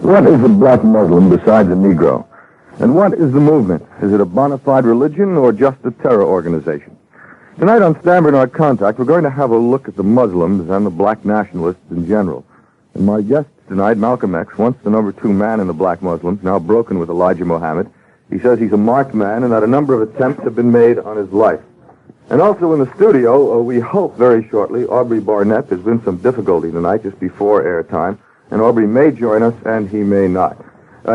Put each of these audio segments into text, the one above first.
What is a black Muslim besides a Negro? And what is the movement? Is it a bona fide religion or just a terror organization? Tonight on Stamford Art Contact, we're going to have a look at the Muslims and the black nationalists in general. And my guest tonight, Malcolm X, once the number 2 man in the black Muslims, now broken with Elijah Muhammad. He says he's a marked man and that a number of attempts have been made on his life. And also in the studio, we hope very shortly, Aubrey Barnett. There's been some difficulty tonight just before airtime, and Aubrey may join us and he may not.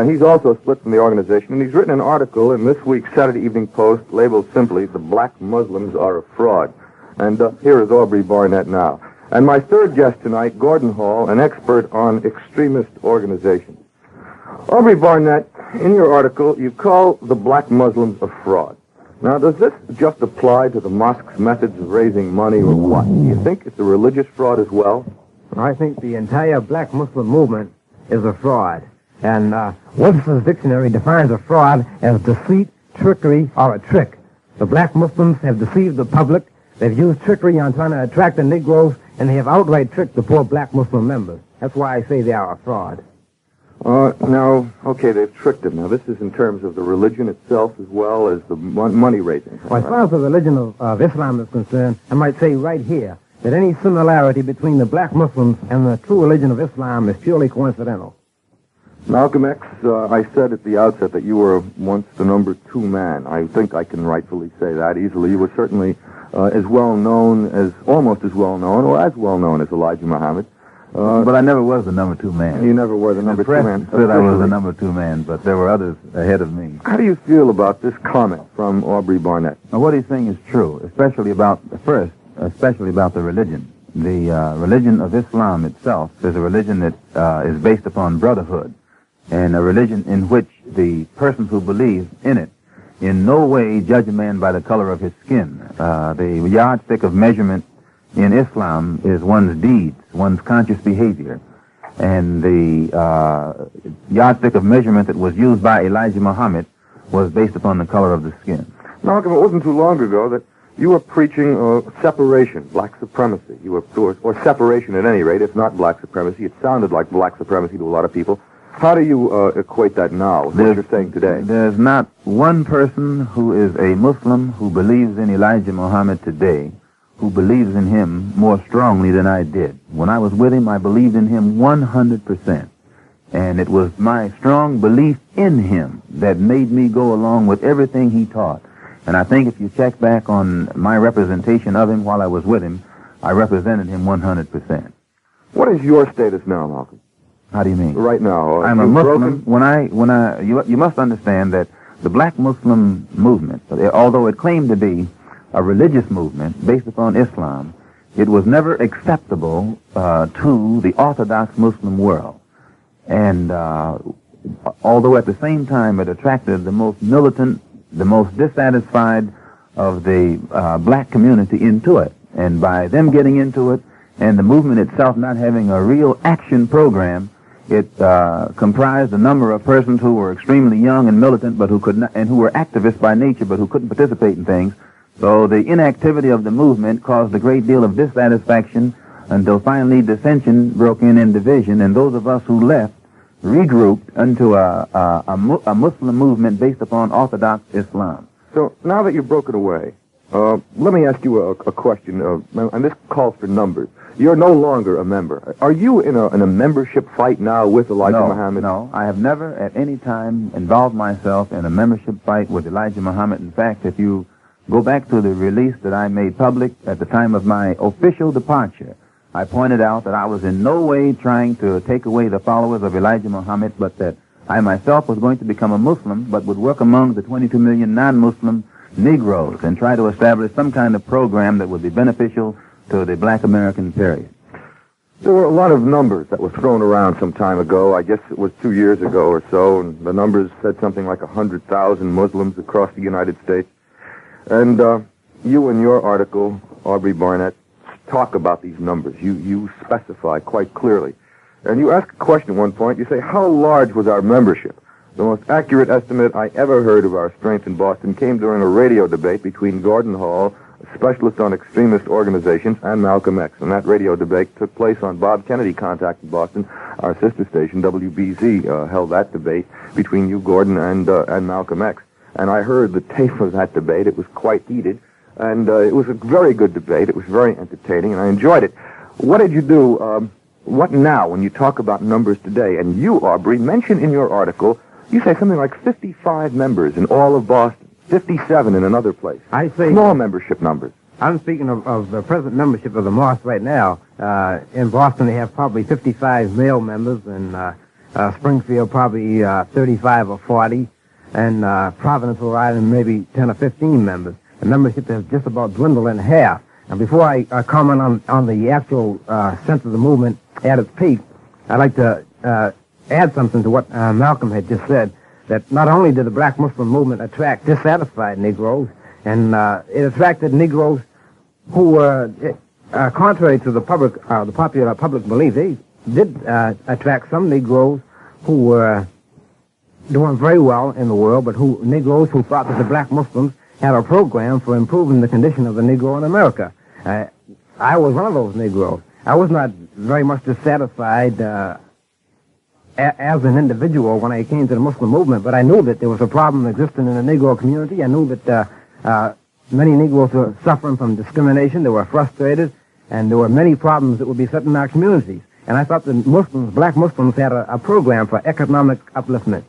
He's also split from the organization, and he's written an article in this week's Saturday Evening Post labeled simply, "The Black Muslims Are a Fraud." And here is Aubrey Barnett now. And my third guest tonight, Gordon Hall, an expert on extremist organizations. Aubrey Barnett, in your article, you call the black Muslims a fraud. Now, does this just apply to the mosque's methods of raising money or what? Do you think it's a religious fraud as well? I think the entire black Muslim movement is a fraud. And Webster's dictionary defines a fraud as deceit, trickery, or a trick. The black Muslims have deceived the public. They've used trickery on trying to attract the Negroes, and they have outright tricked the poor black Muslim members. That's why I say they are a fraud. Now, okay, they've tricked them. Now, this is in terms of the religion itself as well as the money raising. Well, as far as the religion of Islam is concerned, I might say right here that any similarity between the black Muslims and the true religion of Islam is purely coincidental. Malcolm X, I said at the outset that you were once the number 2 man. I think I can rightfully say that easily. You were certainly as well known as, almost as well known, or as well known as Elijah Muhammad. But I never was the number 2 man. You never were the number 2 man. The press said I was the number 2 man, but there were others ahead of me. How do you feel about this comment from Aubrey Barnett? Now, what he's saying is true, especially about the religion. The religion of Islam itself is a religion that is based upon brotherhood, and a religion in which the persons who believe in it in no way judge a man by the color of his skin. The yardstick of measurement in Islam is one's deeds, one's conscious behavior. And the yardstick of measurement that was used by Elijah Muhammad was based upon the color of the skin. Malcolm, it wasn't too long ago that you were preaching separation, black supremacy. You were, or separation at any rate, if not black supremacy. It sounded like black supremacy to a lot of people. How do you equate that now with what you're saying today? There's not one person who is a Muslim who believes in Elijah Muhammad today who believes in him more strongly than I did. When I was with him, I believed in him 100%. And it was my strong belief in him that made me go along with everything he taught. And I think if you check back on my representation of him while I was with him, I represented him 100%. What is your status now, Malcolm? How do you mean? Right now. I'm a Muslim. You must understand that the black Muslim movement, although it claimed to be a religious movement based upon Islam, it was never acceptable to the Orthodox Muslim world. And although at the same time it attracted the most militant, the most dissatisfied of the black community into it, and by them getting into it and the movement itself not having a real action program, it comprised a number of persons who were extremely young and militant, but who could not, and who were activists by nature, but who couldn't participate in things. So the inactivity of the movement caused a great deal of dissatisfaction until finally dissension broke in division, and those of us who left regrouped into a Muslim movement based upon Orthodox Islam. So now that you've broken away, let me ask you a question, and this calls for numbers. You're no longer a member. Are you in a membership fight now with Elijah Muhammad? No, I have never at any time involved myself in a membership fight with Elijah Muhammad. In fact, if you go back to the release that I made public at the time of my official departure, I pointed out that I was in no way trying to take away the followers of Elijah Muhammad, but that I myself was going to become a Muslim, but would work among the 22 million non-Muslim Negroes and try to establish some kind of program that would be beneficial to the black American period. There were a lot of numbers that were thrown around some time ago. I guess it was 2 years ago or so, and the numbers said something like 100,000 Muslims across the United States. And you in your article, Aubrey Barnett, talk about these numbers. You specify quite clearly. And you ask a question at one point. You say, how large was our membership? The most accurate estimate I ever heard of our strength in Boston came during a radio debate between Gordon Hall, a specialist on extremist organizations, and Malcolm X. And that radio debate took place on Bob Kennedy Contact in Boston. Our sister station, WBZ, held that debate between you, Gordon, and Malcolm X. And I heard the tape of that debate. It was quite heated, and it was a very good debate. It was very entertaining, and I enjoyed it. What did you do? What now when you talk about numbers today? And you, Aubrey, mentioned in your article, you say something like 55 members in all of Boston, 57 in another place. I say small membership numbers. I'm speaking of the present membership of the Moss right now. In Boston, they have probably 55 male members, and Springfield probably 35 or 40, and Providence, Rhode Island, maybe 10 or 15 members. The membership has just about dwindled in half. And before I comment on the actual sense of the movement at its peak, I'd like to add something to what Malcolm had just said, that not only did the black Muslim movement attract dissatisfied Negroes, and it attracted Negroes who were, contrary to the popular public belief, they did attract some Negroes who were doing very well in the world, but Negroes who thought that the black Muslims had a program for improving the condition of the Negro in America. I was one of those Negroes. I was not very much dissatisfied as an individual when I came to the Muslim movement, but I knew that there was a problem existing in the Negro community. I knew that many Negroes were suffering from discrimination. They were frustrated, and there were many problems that would be set in our communities. And I thought the black Muslims, had a program for economic upliftment,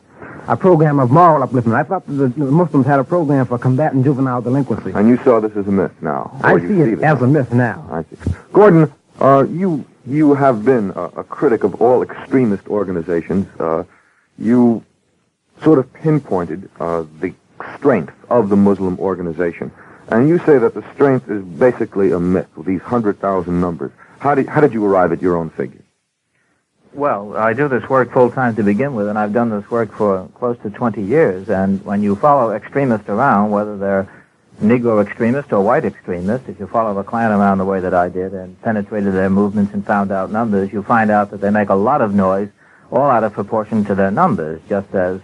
a program of moral upliftment. I thought that the Muslims had a program for combating juvenile delinquency. And you saw this as a myth now? I see it as a myth now. I see. Gordon, you have been a critic of all extremist organizations. You sort of pinpointed the strength of the Muslim organization. And you say that the strength is basically a myth, with these 100,000 numbers. How did you arrive at your own figure? Well, I do this work full-time to begin with, and I've done this work for close to 20 years. And when you follow extremists around, whether they're Negro extremists or white extremists, if you follow the Klan around the way that I did and penetrated their movements and found out numbers, you find out that they make a lot of noise, all out of proportion to their numbers, just as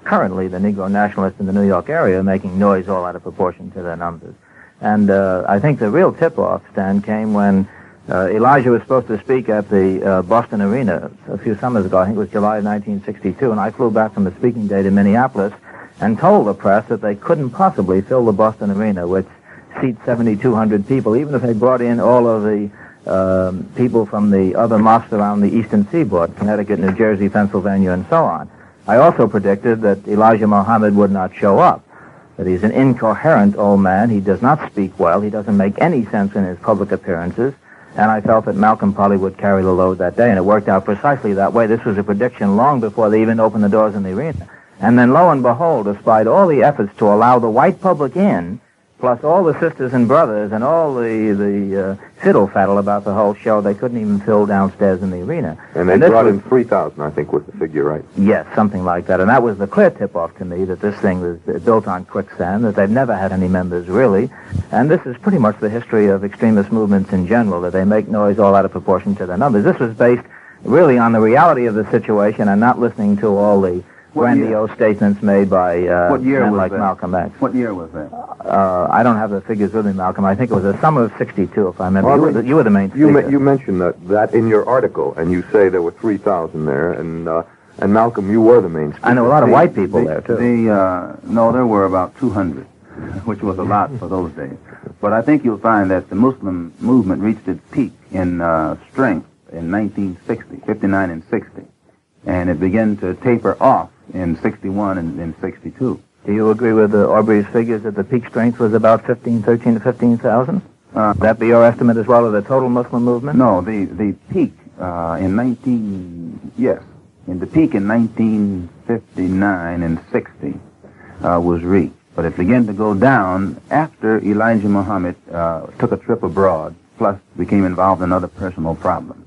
currently the Negro nationalists in the New York area are making noise all out of proportion to their numbers. And I think the real tip-off, Stan, came when Elijah was supposed to speak at the Boston Arena a few summers ago. I think it was July 1962, and I flew back from the speaking day to Minneapolis and told the press that they couldn't possibly fill the Boston Arena, which seats 7,200 people, even if they brought in all of the people from the other mosques around the eastern seaboard, Connecticut, New Jersey, Pennsylvania, and so on. I also predicted that Elijah Muhammad would not show up, that he's an incoherent old man. He does not speak well. He doesn't make any sense in his public appearances. And I felt that Malcolm probably would carry the load that day, and it worked out precisely that way. This was a prediction long before they even opened the doors in the arena. And then, lo and behold, despite all the efforts to allow the white public in, plus all the sisters and brothers and all the fiddle-faddle about the whole show, they couldn't even fill downstairs in the arena. And they brought in 3,000, I think, was the figure, right? Yes, something like that. And that was the clear tip-off to me that this thing was built on quicksand, that they've never had any members, really. And this is pretty much the history of extremist movements in general, that they make noise all out of proportion to their numbers. This was based really on the reality of the situation and not listening to all the grandiose statements made by men like Malcolm X. What year was that? I don't have the figures with me, Malcolm. I think it was the summer of '62, if I remember. You were the main speaker. You mentioned that in your article, and you say there were 3,000 there, and Malcolm, you were the main speaker. I know a lot of white people there, too. No, there were about 200, which was a lot for those days. But I think you'll find that the Muslim movement reached its peak in strength in 1960, 59 and 60. And it began to taper off in 61 and in 62. Do you agree with Aubrey's figures that the peak strength was about 13 to 15,000? That be your estimate as well of the total Muslim movement? No, the peak the peak in 1959 and 60 was reached. But it began to go down after Elijah Muhammad took a trip abroad, plus became involved in other personal problems.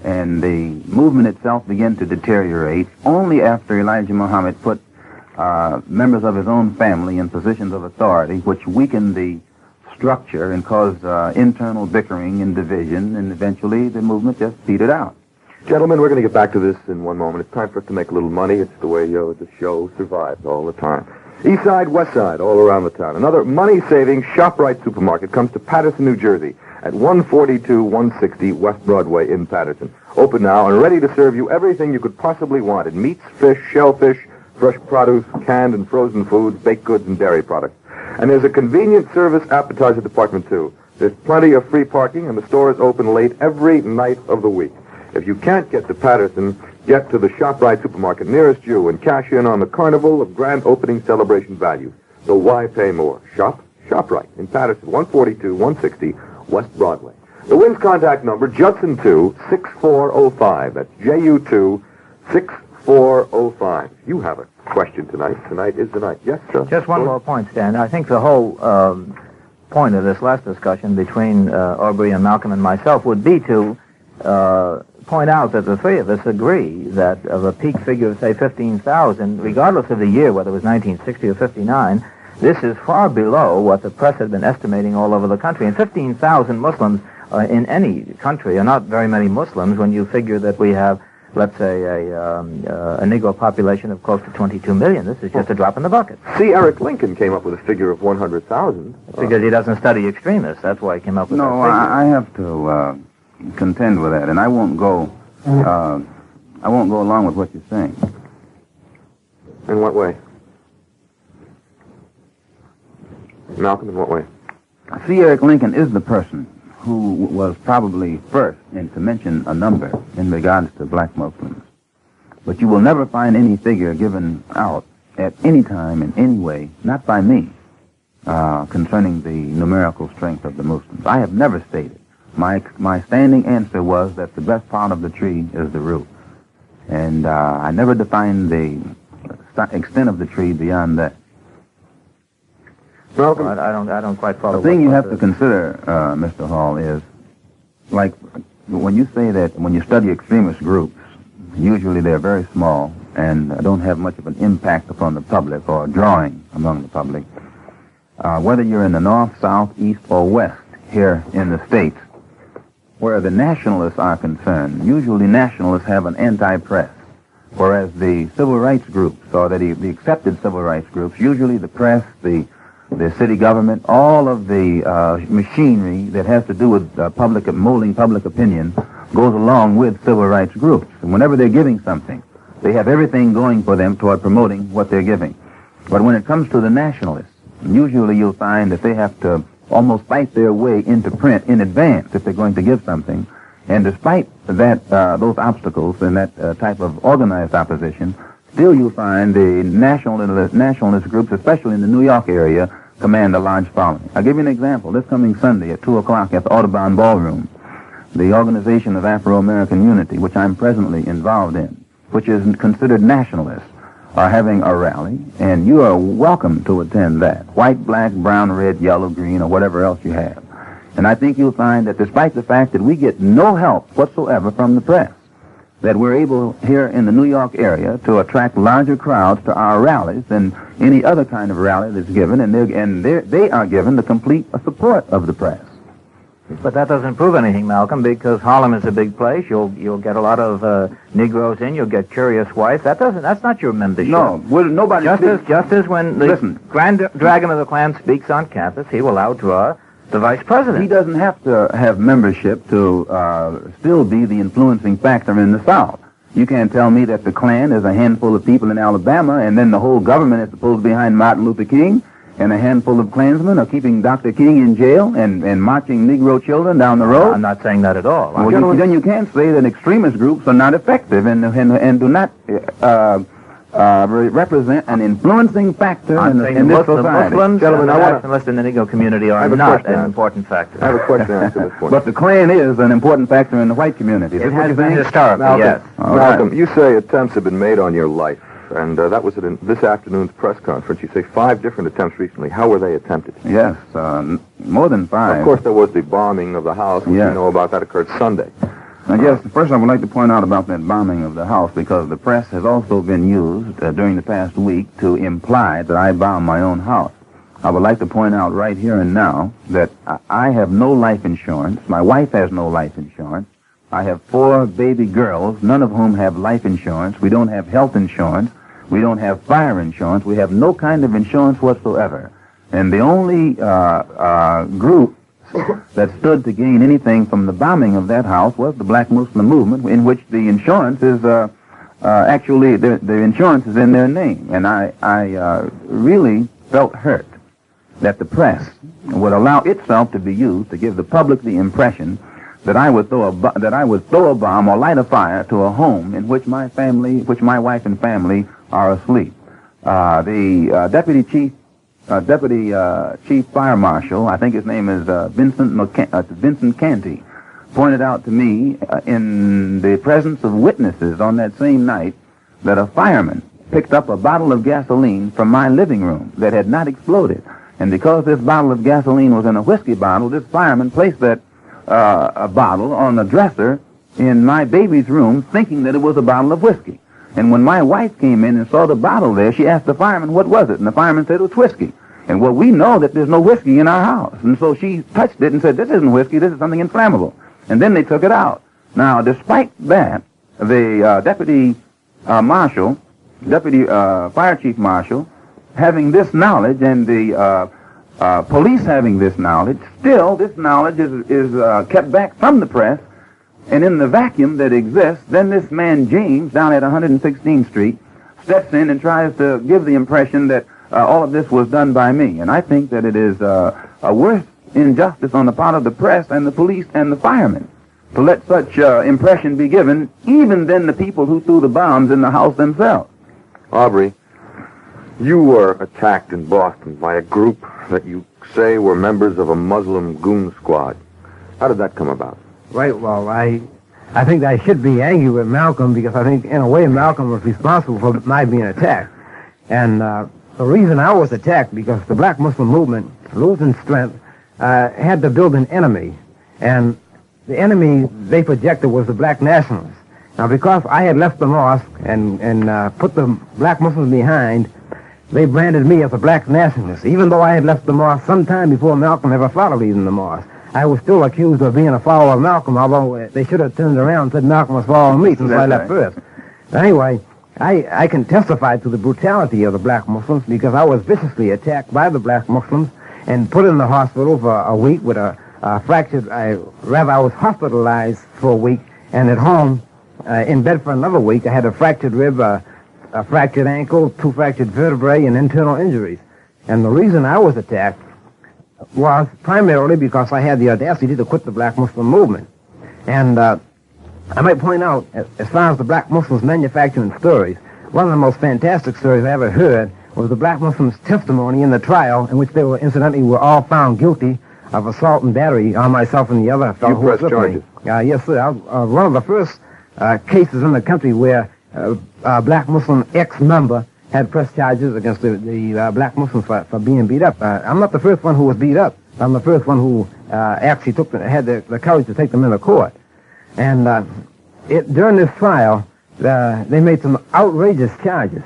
And the movement itself began to deteriorate only after Elijah Muhammad put members of his own family in positions of authority, which weakened the structure and caused internal bickering and division, and eventually the movement just petered out. Gentlemen, we're going to get back to this in one moment. It's time for us to make a little money. It's the way the show survives all the time. East Side, West Side, all around the town. Another money-saving ShopRite supermarket comes to Paterson, New Jersey, at 142-160 West Broadway in Paterson. Open now and ready to serve you everything you could possibly want in meats, fish, shellfish, fresh produce, canned and frozen foods, baked goods, and dairy products. And there's a convenient service appetizer department, too. There's plenty of free parking, and the store is open late every night of the week. If you can't get to Paterson, get to the ShopRite supermarket nearest you and cash in on the carnival of grand opening celebration value. So why pay more? ShopRite in Paterson, 142-160 West Broadway. The Wynn's contact number, Judson 2-6405. That's JU2-6405. You have a question tonight. Tonight is the night. Yes, sir. Just one more point, Stan. I think the whole point of this last discussion between Aubrey and Malcolm and myself would be to point out that the three of us agree that of a peak figure of, say, 15,000, regardless of the year, whether it was 1960 or 59, this is far below what the press had been estimating all over the country. And 15,000 Muslims in any country are not very many Muslims when you figure that we have, let's say, a Negro population of close to 22 million. This is just a drop in the bucket. See, Eric Lincoln came up with a figure of 100,000. Because he doesn't study extremists. That's why he came up with that figure. I have to contend with that, and I won't go along with what you're saying. In what way? Malcolm, in what way? See, Eric Lincoln is the person who was probably first to mention a number in regards to black Muslims. But you will never find any figure given out at any time in any way, not by me, concerning the numerical strength of the Muslims. I have never stated. My standing answer was that the best part of the tree is the root. And I never defined the extent of the tree beyond that. Malcolm, I don't quite follow. The thing you have to consider, Mr. Hall, is like when you say that when you study extremist groups, usually they're very small and don't have much of an impact upon the public or drawing among the public. Whether you're in the north, south, east, or west here in the States, where the nationalists are concerned, usually nationalists have an anti-press, whereas the civil rights groups, or the accepted civil rights groups, usually the press, the city government, all of the machinery that has to do with molding public opinion goes along with civil rights groups. And whenever they're giving something, they have everything going for them toward promoting what they're giving. But when it comes to the nationalists, usually you'll find that they have to almost fight their way into print in advance if they're going to give something. And despite that, those obstacles and that type of organized opposition, still you'll find the nationalist groups, especially in the New York area, command a large following. I'll give you an example. This coming Sunday at 2 o'clock at the Audubon Ballroom, the Organization of Afro-American Unity, which I'm presently involved in, which is considered nationalist, are having a rally, and you are welcome to attend that. White, black, brown, red, yellow, green, or whatever else you have. And I think you'll find that despite the fact that we get no help whatsoever from the press, that we're able here in the New York area to attract larger crowds to our rallies than any other kind of rally that's given, and they are given the complete support of the press. But that doesn't prove anything, Malcolm, because Harlem is a big place. You'll get a lot of Negroes in. You'll get curious whites. That's not your membership. No, nobody. Just as when the Grand Dragon of the Klan speaks on campus, he will outdraw the vice president. He doesn't have to have membership to still be the influencing factor in the South. You can't tell me that the Klan is a handful of people in Alabama and then the whole government is supposed behind Martin Luther King, and a handful of Klansmen are keeping Dr. King in jail and marching Negro children down the road. I'm not saying that at all. Well, then you can't say that extremist groups are not effective and do not represent an influencing factor in this society. Muslims, gentlemen, the nationalists in the Negro community are not an important factor. I have a question to ask at this point. But the Klan is an important factor in the white community. It has been historically, yes. Malcolm, you say attempts have been made on your life, and that was at this afternoon's press conference. You say 5 different attempts recently. How were they attempted? Yes, more than 5. Of course, there was the bombing of the house, which you know about. That occurred Sunday. I guess first I would like to point out about that bombing of the house, because the press has also been used during the past week to imply that I bombed my own house. I would like to point out right here and now that I have no life insurance. My wife has no life insurance. I have 4 baby girls, none of whom have life insurance. We don't have health insurance. We don't have fire insurance. We have no kind of insurance whatsoever. And the only group that stood to gain anything from the bombing of that house was the Black Muslim movement, in which the insurance is actually the insurance is in their name. And I really felt hurt that the press would allow itself to be used to give the public the impression that I would throw a bomb or light a fire to a home in which my wife and family are asleep. The deputy chief fire marshal, I think his name is Vincent Canty, pointed out to me in the presence of witnesses on that same night that a fireman picked up a bottle of gasoline from my living room that had not exploded. And because this bottle of gasoline was in a whiskey bottle, this fireman placed that a bottle on the dresser in my baby's room, thinking that it was a bottle of whiskey. And when my wife came in and saw the bottle there, she asked the fireman, what was it? And the fireman said it was whiskey. And well, we know that there's no whiskey in our house. And so she touched it and said, this isn't whiskey, this is something inflammable. And then they took it out. Now, despite that, the deputy fire chief marshal, having this knowledge and the police having this knowledge, still this knowledge is kept back from the press. And in the vacuum that exists, then this man James down at 116th Street steps in and tries to give the impression that all of this was done by me. And I think that it is a worse injustice on the part of the press and the police and the firemen to let such impression be given, even than the people who threw the bombs in the house themselves. Aubrey, you were attacked in Boston by a group that you say were members of a Muslim goon squad. How did that come about? Right, well, I think I should be angry with Malcolm because I think, in a way, Malcolm was responsible for my being attacked. And the reason I was attacked, because the Black Muslim movement, losing strength, had to build an enemy. And the enemy they projected was the black nationalists. Now, because I had left the mosque and put the black Muslims behind, they branded me as a black nationalist, even though I had left the mosque sometime before Malcolm ever thought of leaving the mosque. I was still accused of being a follower of Malcolm, although they should have turned around and said Malcolm was following me since I left first. But anyway, I can testify to the brutality of the black Muslims because I was viciously attacked by the black Muslims and put in the hospital for a week with a fractured, I was hospitalized for a week, and at home, in bed for another week, I had a fractured rib, a fractured ankle, 2 fractured vertebrae, and internal injuries. And the reason I was attacked was primarily because I had the audacity to quit the Black Muslim movement. And I might point out, as far as the Black Muslims manufacturing stories, one of the most fantastic stories I ever heard was the Black Muslims' testimony in the trial, in which they were, incidentally, were all found guilty of assault and battery on myself and the other fellow who was with me. Yes, sir. One of the first cases in the country where a Black Muslim ex-member had pressed charges against the Black Muslims for being beat up. I'm not the first one who was beat up. I'm the first one who actually had the courage to take them into court. And during this trial, they made some outrageous charges.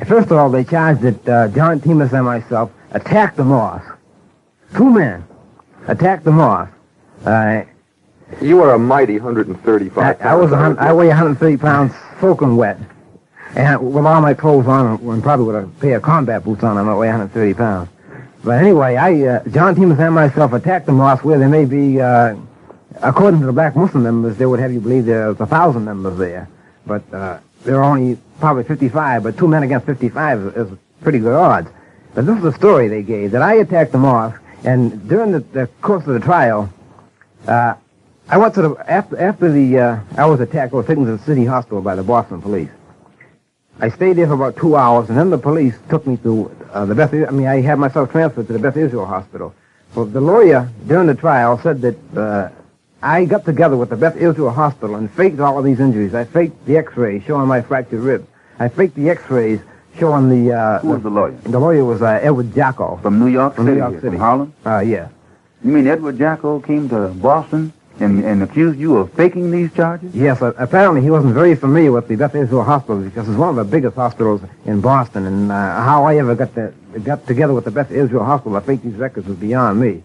First of all, they charged that John Timus and myself attacked the mosque. 2 men attacked the mosque. You are a mighty 135 pounds. I weigh 130 pounds soaking wet. And with all my clothes on, and probably with a pair of combat boots on, I might weigh 130 pounds. But anyway, John Timus and myself attacked the mosque where there may be, according to the Black Muslim members, they would have you believe there's 1,000 members there. But there are only probably 55, but 2 men against 55 is pretty good odds. But this is the story they gave, that I attacked the mosque, and during the course of the trial, I went to after I was attacked, I was taken to the city hospital by the Boston police. I stayed there for about 2 hours, and then the police took me to I had myself transferred to the Beth Israel Hospital. So the lawyer, during the trial, said that I got together with the Beth Israel Hospital and faked all of these injuries. I faked the x-rays showing my fractured ribs. I faked the x-rays showing the... Who was the lawyer? The lawyer was Edward Jacko. From New York City? New York City. From Harlem? Yeah. You mean Edward Jacko came to Boston and accused you of faking these charges? Yes, apparently he wasn't very familiar with the Beth Israel Hospital because it's one of the biggest hospitals in Boston, and how I ever got together with the Beth Israel Hospital to fake these records was beyond me.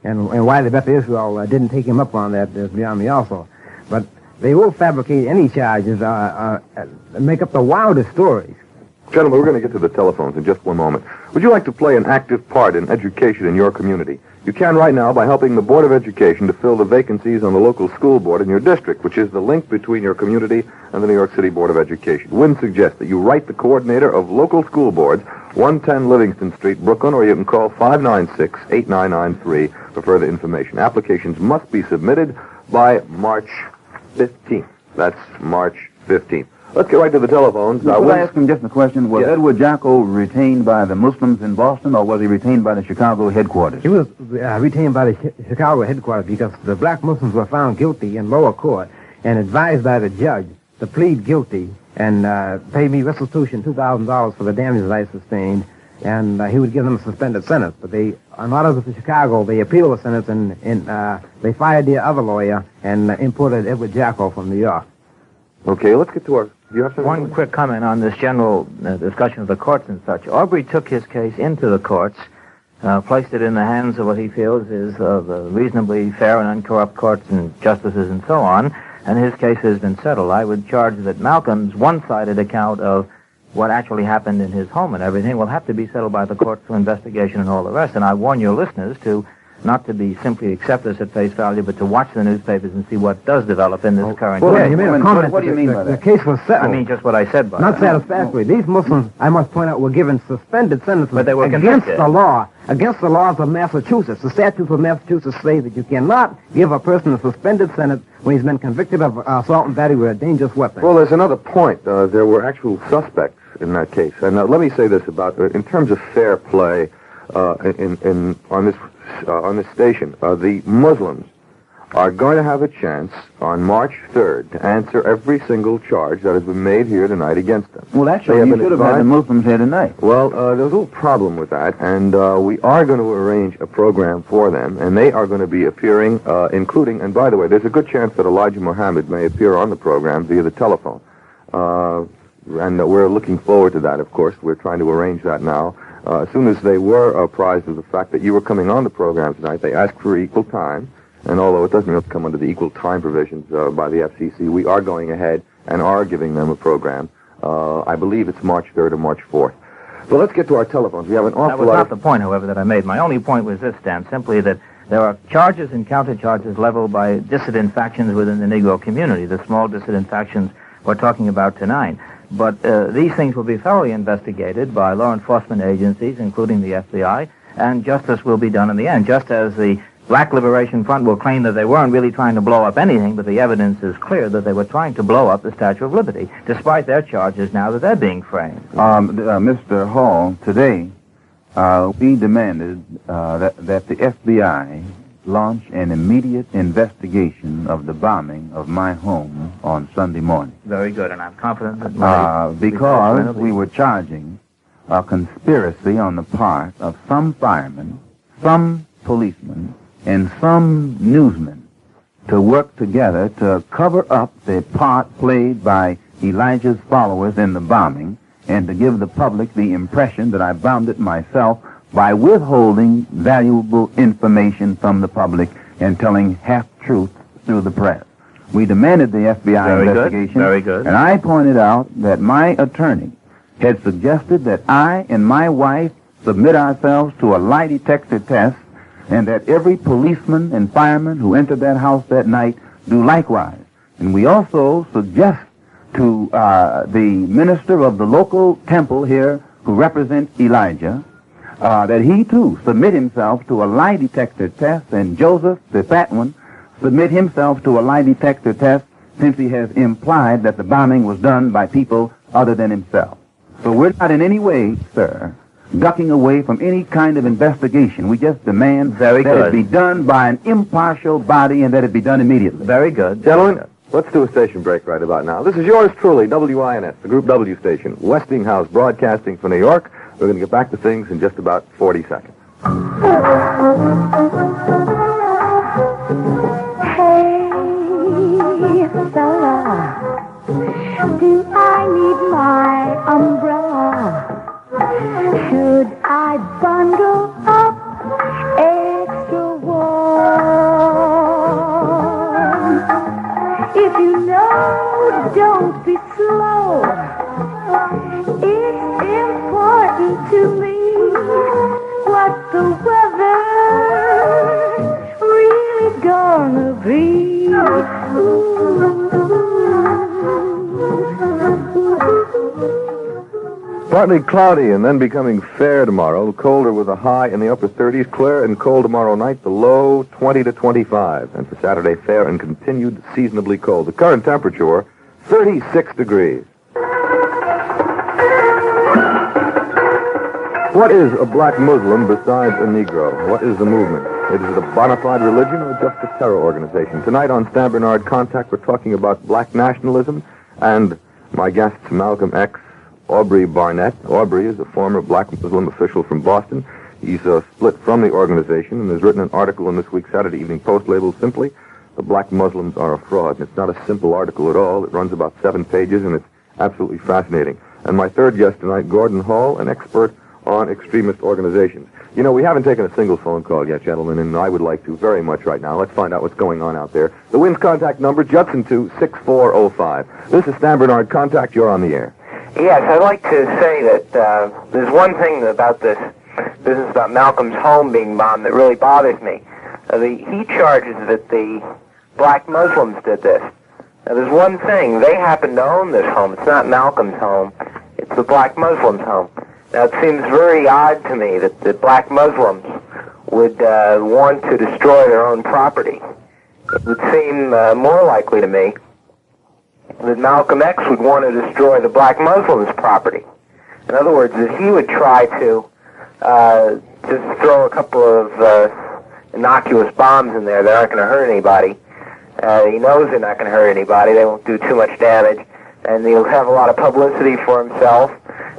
And why the Beth Israel didn't take him up on that is beyond me also. But they will fabricate any charges, make up the wildest stories. Gentlemen, we're going to get to the telephones in just one moment. Would you like to play an active part in education in your community? You can right now by helping the Board of Education to fill the vacancies on the local school board in your district, which is the link between your community and the New York City Board of Education. Wynn suggests that you write the coordinator of local school boards, 110 Livingston Street, Brooklyn, or you can call 596-8993 for further information. Applications must be submitted by March 15th. That's March 15th. Let's get right to the telephones. Could I ask him just a question? Was Edward Jacko retained by the Muslims in Boston, or was he retained by the Chicago headquarters? He was retained by the Chicago headquarters because the black Muslims were found guilty in lower court and advised by the judge to plead guilty and pay me restitution, $2,000 for the damages I sustained, and he would give them a suspended sentence. But they, in order for Chicago, they appealed the sentence and they fired their other lawyer and imported Edward Jacko from New York. Okay, let's get to our... Do you have something? One quick comment on this general discussion of the courts and such. Aubrey took his case into the courts, placed it in the hands of what he feels is the reasonably fair and uncorrupt courts and justices and so on, and his case has been settled. I would charge that Malcolm's one-sided account of what actually happened in his home and everything will have to be settled by the courts through investigation and all the rest, and I warn your listeners to not to be simply accept this at face value, but to watch the newspapers and see what does develop in this current Well, case. you made a comment. What do you mean by that? The case was settled. I mean just what I said by Not that. satisfactory. These Muslims, I must point out, were given suspended sentences But they were against convicted. the law, against the laws of Massachusetts. The statutes of Massachusetts say that you cannot give a person a suspended sentence when he's been convicted of assault and battery with a dangerous weapon. Well, there's another point. There were actual suspects in that case. And let me say this about, in terms of fair play on this station, the Muslims are going to have a chance on March 3rd to answer every single charge that has been made here tonight against them. Well, actually, you should have had the Muslims here tonight. Well, there's a little problem with that, and we are going to arrange a program for them, and they are going to be appearing, including, and by the way, there's a good chance that Elijah Muhammad may appear on the program via the telephone. And we're looking forward to that, of course. We're trying to arrange that now. As soon as they were apprised of the fact that you were coming on the program tonight, they asked for equal time. And although it doesn't really come under the equal time provisions by the FCC, we are going ahead and are giving them a program. I believe it's March 3rd or March 4th. But let's get to our telephones. We have an awful That was lot not the point, however, that I made. My only point was this, Stan, simply that there are charges and countercharges leveled by dissident factions within the Negro community, the small dissident factions we're talking about tonight. But these things will be thoroughly investigated by law enforcement agencies, including the FBI, and justice will be done in the end, just as the Black Liberation Front will claim that they weren't really trying to blow up anything, but the evidence is clear that they were trying to blow up the Statue of Liberty, despite their charges now that they're being framed. Mr. Hall, today we demanded that the FBI launch an immediate investigation of the bombing of my home on Sunday morning. Very good, and I'm confident that because we were charging a conspiracy on the part of some firemen, some policemen, and some newsmen to work together to cover up the part played by Elijah's followers in the bombing and to give the public the impression that I bombed it myself by withholding valuable information from the public and telling half-truths through the press. We demanded the FBI investigation. Very good. And I pointed out that my attorney had suggested that I and my wife submit ourselves to a lie detector test and that every policeman and fireman who entered that house that night do likewise. And we also suggest to the minister of the local temple here who represents Elijah that he, too, submit himself to a lie detector test, and Joseph, the fat one, submit himself to a lie detector test since he has implied that the bombing was done by people other than himself. So we're not in any way, sir, ducking away from any kind of investigation. We just demand that it be done by an impartial body and that it be done immediately. Very good. Gentlemen, let's do a station break right about now. This is yours truly, WINS, the Group W station, Westinghouse Broadcasting for New York. We're going to get back to things in just about 40 seconds. Hey, fella, do I need my umbrella? Should I bundle up extra warm? If you know, don't be slow. It's Partly cloudy and then becoming fair tomorrow. Colder with a high in the upper 30s. Clear and cold tomorrow night. The low 20 to 25. And for Saturday, fair and continued seasonably cold. The current temperature, 36 degrees. What is a black Muslim besides a Negro? What is the movement? Is it a bona fide religion or just a terror organization? Tonight on Stan Bernard Contact, we're talking about black nationalism and my guests, Malcolm X, Aubrey Barnett. Aubrey is a former black Muslim official from Boston. He's split from the organization and has written an article in this week's Saturday Evening Post labeled simply, "The Black Muslims Are a Fraud." And it's not a simple article at all. It runs about 7 pages and it's absolutely fascinating. And my third guest tonight, Gordon Hall, an expert on extremist organizations. You know, we haven't taken a single phone call yet, gentlemen, and I would like to very much right now. Let's find out what's going on out there. The Wind's contact number, Judson 26405. This is Stan Bernard Contact. You're on the air. Yes, I'd like to say that there's one thing about this business about Malcolm's home being bombed that really bothers me. He charges that the black Muslims did this. Now, there's one thing. They happen to own this home. It's not Malcolm's home. It's the black Muslims' home. Now, it seems very odd to me that the black Muslims would want to destroy their own property. It would seem more likely to me that Malcolm X would want to destroy the black Muslims' property. In other words, that he would try to just throw a couple of innocuous bombs in there that aren't going to hurt anybody. He knows they're not going to hurt anybody. They won't do too much damage. And he'll have a lot of publicity for himself.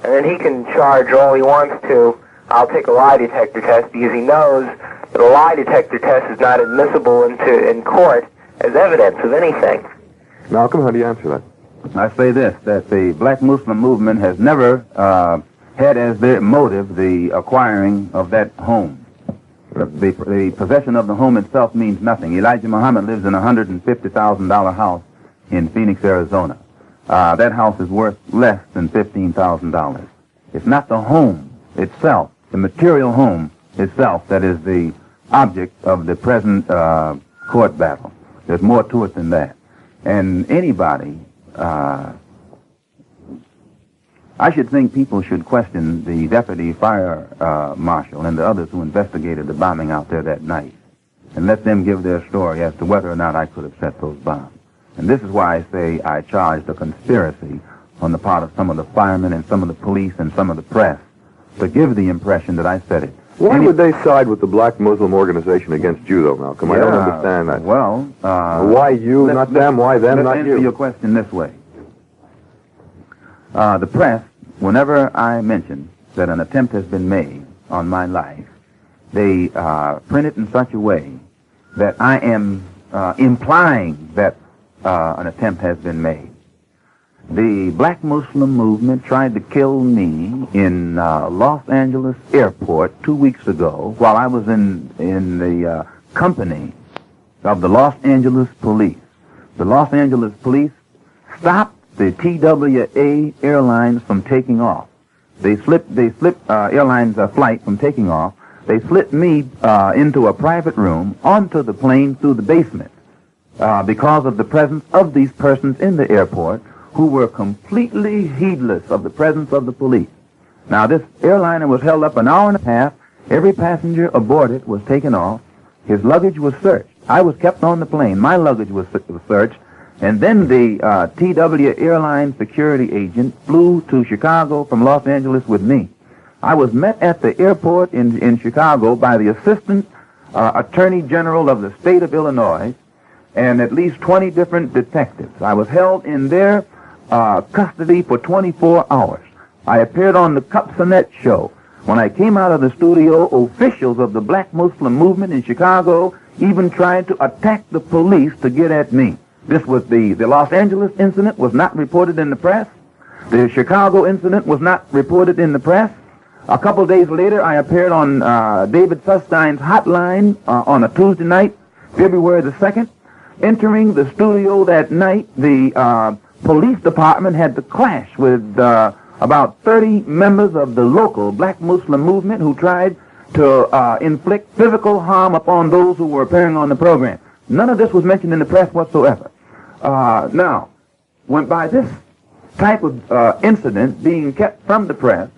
And then he can charge all he wants to, "I'll take a lie detector test," because he knows that a lie detector test is not admissible in court as evidence of anything. Malcolm, how do you answer that? I say this, that the black Muslim movement has never had as their motive the acquiring of that home. The possession of the home itself means nothing. Elijah Muhammad lives in a $150,000 house in Phoenix, Arizona. That house is worth less than $15,000. It's not the home itself, the material home itself, that is the object of the present court battle. There's more to it than that. And anybody, I should think people should question the deputy fire marshal and the others who investigated the bombing out there that night and let them give their story as to whether or not I could have set those bombs. And this is why I say I charged a conspiracy on the part of some of the firemen and some of the police and some of the press to give the impression that I said it. Why would they side with the black Muslim organization against you, though, Malcolm? I don't understand that. Well, why you, not them? Why them, not you? Let's answer your question this way. The press, whenever I mention that an attempt has been made on my life, they print it in such a way that I am implying that an attempt has been made. The black Muslim movement tried to kill me in Los Angeles airport 2 weeks ago while I was in the company of the Los Angeles police. The Los Angeles police stopped the TWA Airlines from taking off. They slipped airlines flight from taking off. They slipped me into a private room onto the plane through the basement. Because of the presence of these persons in the airport who were completely heedless of the presence of the police. Now, this airliner was held up an hour and a half. Every passenger aboard it was taken off. His luggage was searched. I was kept on the plane. My luggage was searched. And then the TW Airline security agent flew to Chicago from Los Angeles with me. I was met at the airport in Chicago by the Assistant Attorney General of the state of Illinois and at least 20 different detectives. I was held in their custody for 24 hours. I appeared on the Cupsonet show. When I came out of the studio, officials of the black Muslim movement in Chicago even tried to attack the police to get at me. This was the Los Angeles incident was not reported in the press. The Chicago incident was not reported in the press. A couple days later, I appeared on David Sussstein's hotline on a Tuesday night, February the 2nd. Entering the studio that night, the police department had to clash with about 30 members of the local black Muslim movement who tried to inflict physical harm upon those who were appearing on the program. None of this was mentioned in the press whatsoever. Now, when by this type of incident being kept from the press,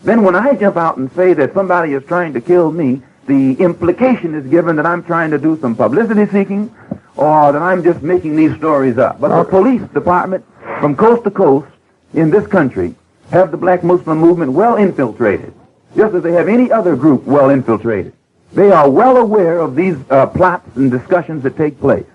then when I jump out and say that somebody is trying to kill me, the implication is given that I'm trying to do some publicity seeking or that I'm just making these stories up. But the police department from coast to coast in this country have the black Muslim movement well infiltrated, just as they have any other group well infiltrated. They are well aware of these plots and discussions that take place.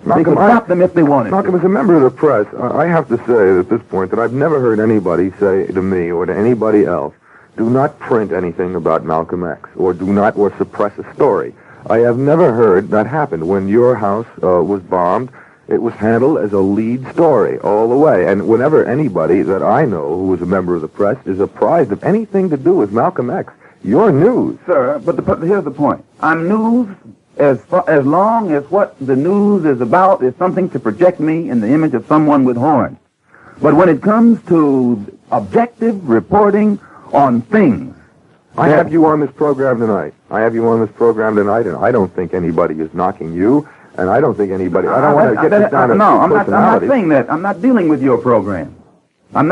They could stop them if they wanted. Malcolm, as a member of the press, I have to say at this point that I've never heard anybody say to me or to anybody else, do not print anything about Malcolm X, or do not, or suppress a story. I have never heard that happen. When your house was bombed, it was handled as a lead story all the way. And whenever anybody that I know who is a member of the press is apprised of anything to do with Malcolm X, you're news. Sir, but here's the point. I'm news as long as what the news is about is something to project me in the image of someone with horns. But when it comes to objective reporting on things, I have you on this program tonight. And I don't think anybody is knocking you, and I don't think anybody... I don't want to get this down to I'm not saying that. I'm not dealing with your program. I'm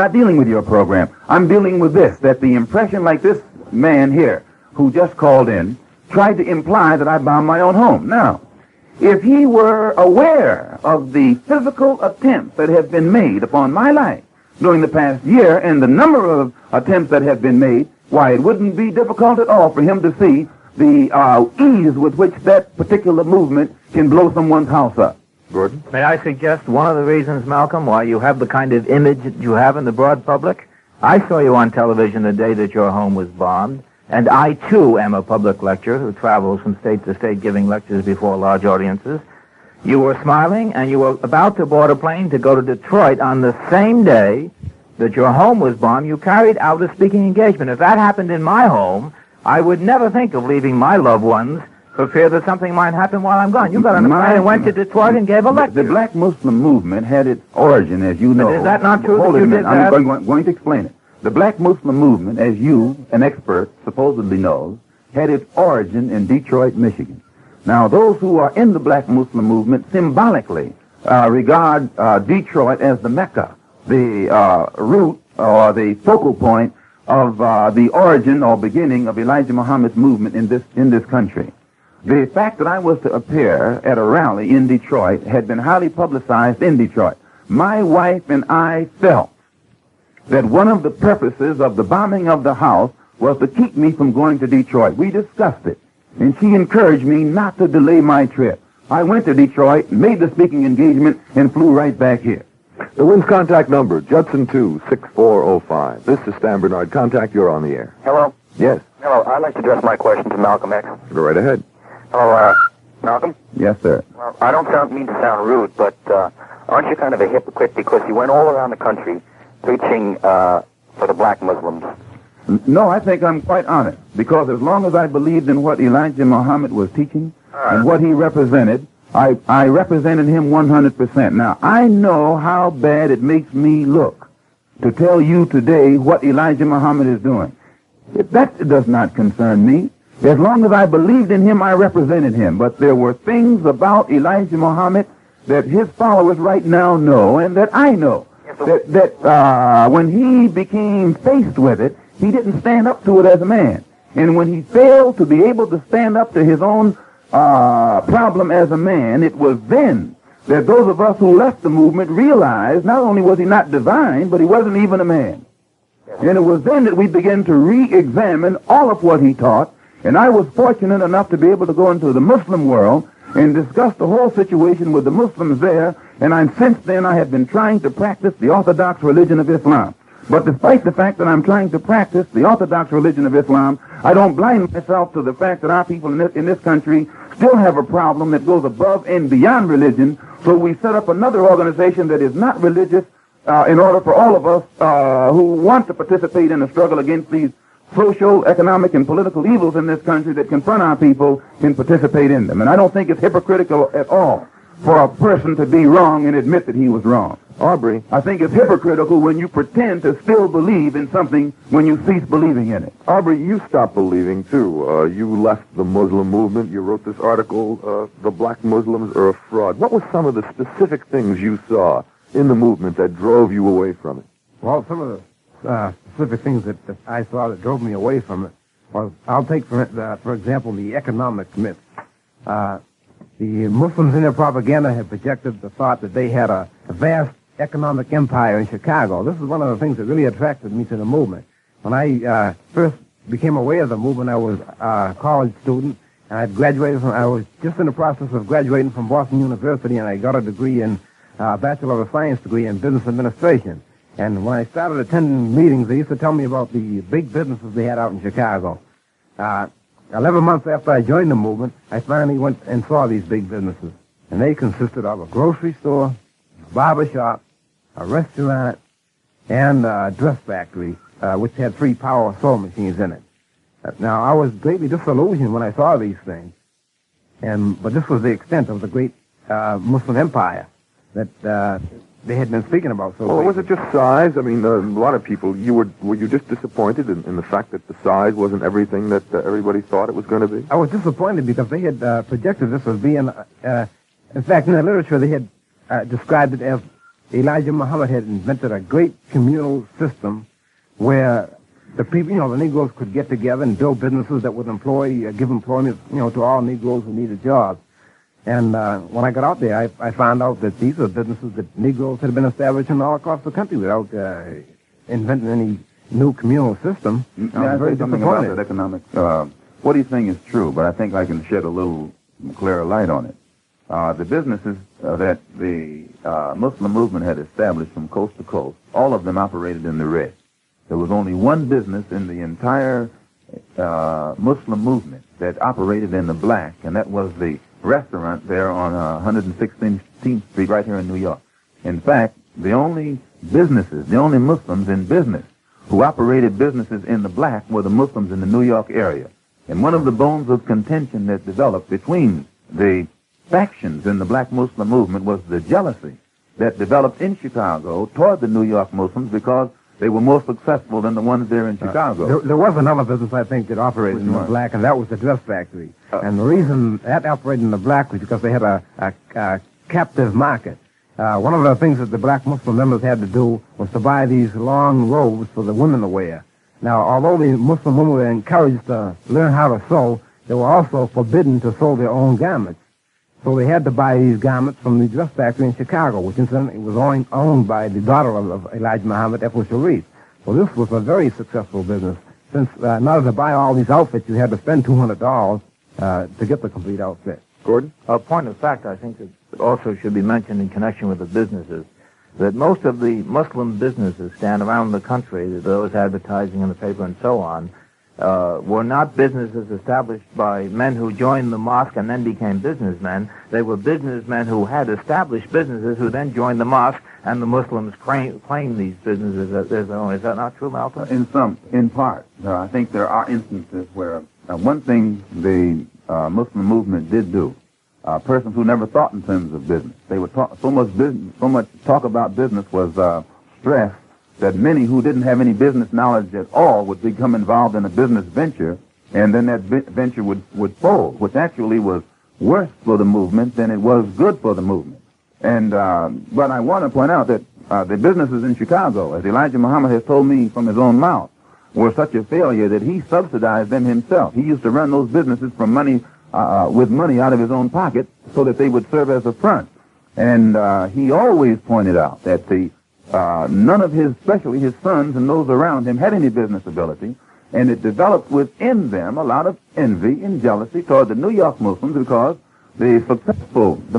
dealing with this, that the impression like this man here, who just called in, tried to imply that I bombed my own home. Now, if he were aware of the physical attempts that have been made upon my life during the past year and the number of attempts that have been made, why, it wouldn't be difficult at all for him to see the ease with which that particular movement can blow someone's house up. Gordon? May I suggest one of the reasons, Malcolm, why you have the kind of image that you have in the broad public? I saw you on television the day that your home was bombed, and I, too, am a public lecturer who travels from state to state giving lectures before large audiences. You were smiling, and you were about to board a plane to go to Detroit on the same day that your home was bombed. You carried out a speaking engagement. If that happened in my home, I would never think of leaving my loved ones for fear that something might happen while I'm gone. You got on a plane and went to Detroit and gave a lecture. The black Muslim movement had its origin, as you know. But is that not true Hold that it you a did minute. that? I'm going to explain it. The black Muslim movement, as you, an expert, supposedly knows, had its origin in Detroit, Michigan. Now, those who are in the black Muslim movement symbolically regard Detroit as the Mecca, the root or the focal point of the origin or beginning of Elijah Muhammad's movement in this country. The fact that I was to appear at a rally in Detroit had been highly publicized in Detroit. My wife and I felt that one of the purposes of the bombing of the house was to keep me from going to Detroit. We discussed it, and she encouraged me not to delay my trip. I went to Detroit, made the speaking engagement, and flew right back here. The WINS contact number, Judson 2-6405. This is Stan Bernard. Contact, you're on the air. Hello? Yes, Hello, I'd like to address my question to Malcolm X. go right ahead. Hello, Malcolm? Yes, sir. Well, I don't mean to sound rude, but aren't you kind of a hypocrite because you went all around the country preaching for the black Muslims? No, I think I'm quite honest, because as long as I believed in what Elijah Muhammad was teaching and what he represented, I represented him 100%. Now, I know how bad it makes me look to tell you today what Elijah Muhammad is doing. That does not concern me. As long as I believed in him, I represented him. But there were things about Elijah Muhammad that his followers right now know and that I know. That when he became faced with it, he didn't stand up to it as a man. And when he failed to be able to stand up to his own problem as a man, it was then that those of us who left the movement realized not only was he not divine, but he wasn't even a man. And it was then that we began to re-examine all of what he taught. And I was fortunate enough to be able to go into the Muslim world and discuss the whole situation with the Muslims there. And since then I have been trying to practice the Orthodox religion of Islam. But despite the fact that I'm trying to practice the Orthodox religion of Islam, I don't blind myself to the fact that our people in this country still have a problem that goes above and beyond religion. So we set up another organization that is not religious in order for all of us who want to participate in the struggle against these social, economic, and political evils in this country that confront our people can participate in them. And I don't think it's hypocritical at all for a person to be wrong and admit that he was wrong. Aubrey. I think it's hypocritical when you pretend to still believe in something when you cease believing in it. Aubrey, you stopped believing, too. You left the Muslim movement. You wrote this article, The Black Muslims Are a Fraud. What were some of the specific things you saw in the movement that drove you away from it? Well, some of the specific things that I saw that drove me away from it was, I'll take, for example, the economic myth. The Muslims in their propaganda had projected the thought that they had a vast economic empire in Chicago. This is one of the things that really attracted me to the movement. When I first became aware of the movement, I was a college student, and I was just in the process of graduating from Boston University, and I got a degree in Bachelor of Science degree in Business Administration. And when I started attending meetings, they used to tell me about the big businesses they had out in Chicago. 11 months after I joined the movement, I finally went and saw these big businesses. And they consisted of a grocery store, a barber shop, a restaurant, and a dress factory, which had 3 power sewing machines in it. Now, I was greatly disillusioned when I saw these things. But this was the extent of the great Muslim empire that they had been speaking about. Oh, was it just size? I mean, a lot of people, were you just disappointed in the fact that the size wasn't everything that everybody thought it was going to be? I was disappointed because they had projected this as being, in fact, in the literature they had described it as Elijah Muhammad had invented a great communal system where the people, the Negroes could get together and build businesses that would give employment, to all Negroes who needed jobs. And when I got out there, I found out that these are businesses that Negroes had been establishing all across the country without inventing any new communal system. I was very something about that economic. What he's saying is true, but I think I can shed a little clearer light on it. The businesses that the Muslim movement had established from coast to coast, all of them operated in the red. There was only one business in the entire Muslim movement that operated in the black, and that was the restaurant there on 116th Street right here in New York. In fact, the only Muslims in business who operated businesses in the black were the Muslims in the New York area. And one of the bones of contention that developed between the factions in the black Muslim movement was the jealousy that developed in Chicago toward the New York Muslims because they were more successful than the ones there in Chicago. There was another business, I think, that operated in the black, and that was the dress factory. And the reason that operated in the black was because they had a captive market. One of the things that the black Muslim members had to do was to buy these long robes for the women to wear. Now, although the Muslim women were encouraged to learn how to sew, they were also forbidden to sew their own garments. So they had to buy these garments from the dress factory in Chicago, which incidentally was owned by the daughter of Elijah Muhammad, Ethel Sharif. Well, this was a very successful business. Since in order to buy all these outfits, you had to spend $200 to get the complete outfit. Gordon? A point of fact, I think, that also should be mentioned in connection with the businesses, that most of the Muslim businesses stand around the country, those advertising in the paper and so on, were not businesses established by men who joined the mosque and then became businessmen. They were businessmen who had established businesses who then joined the mosque, and the Muslims claimed these businesses as their own. Is that not true, Malcolm? In part. I think there are instances where one thing the Muslim movement did do, persons who never thought in terms of business, they would talk so much talk about business was stressed that many who didn't have any business knowledge at all would become involved in a business venture, and then that venture would fold, which actually was worse for the movement than it was good for the movement. And but I want to point out that the businesses in Chicago, as Elijah Muhammad has told me from his own mouth, were such a failure that he subsidized them himself. He used to run those businesses from with money out of his own pocket so that they would serve as a front. And he always pointed out that none of especially his sons and those around him, had any business ability, and it developed within them a lot of envy and jealousy toward the New York Muslims because the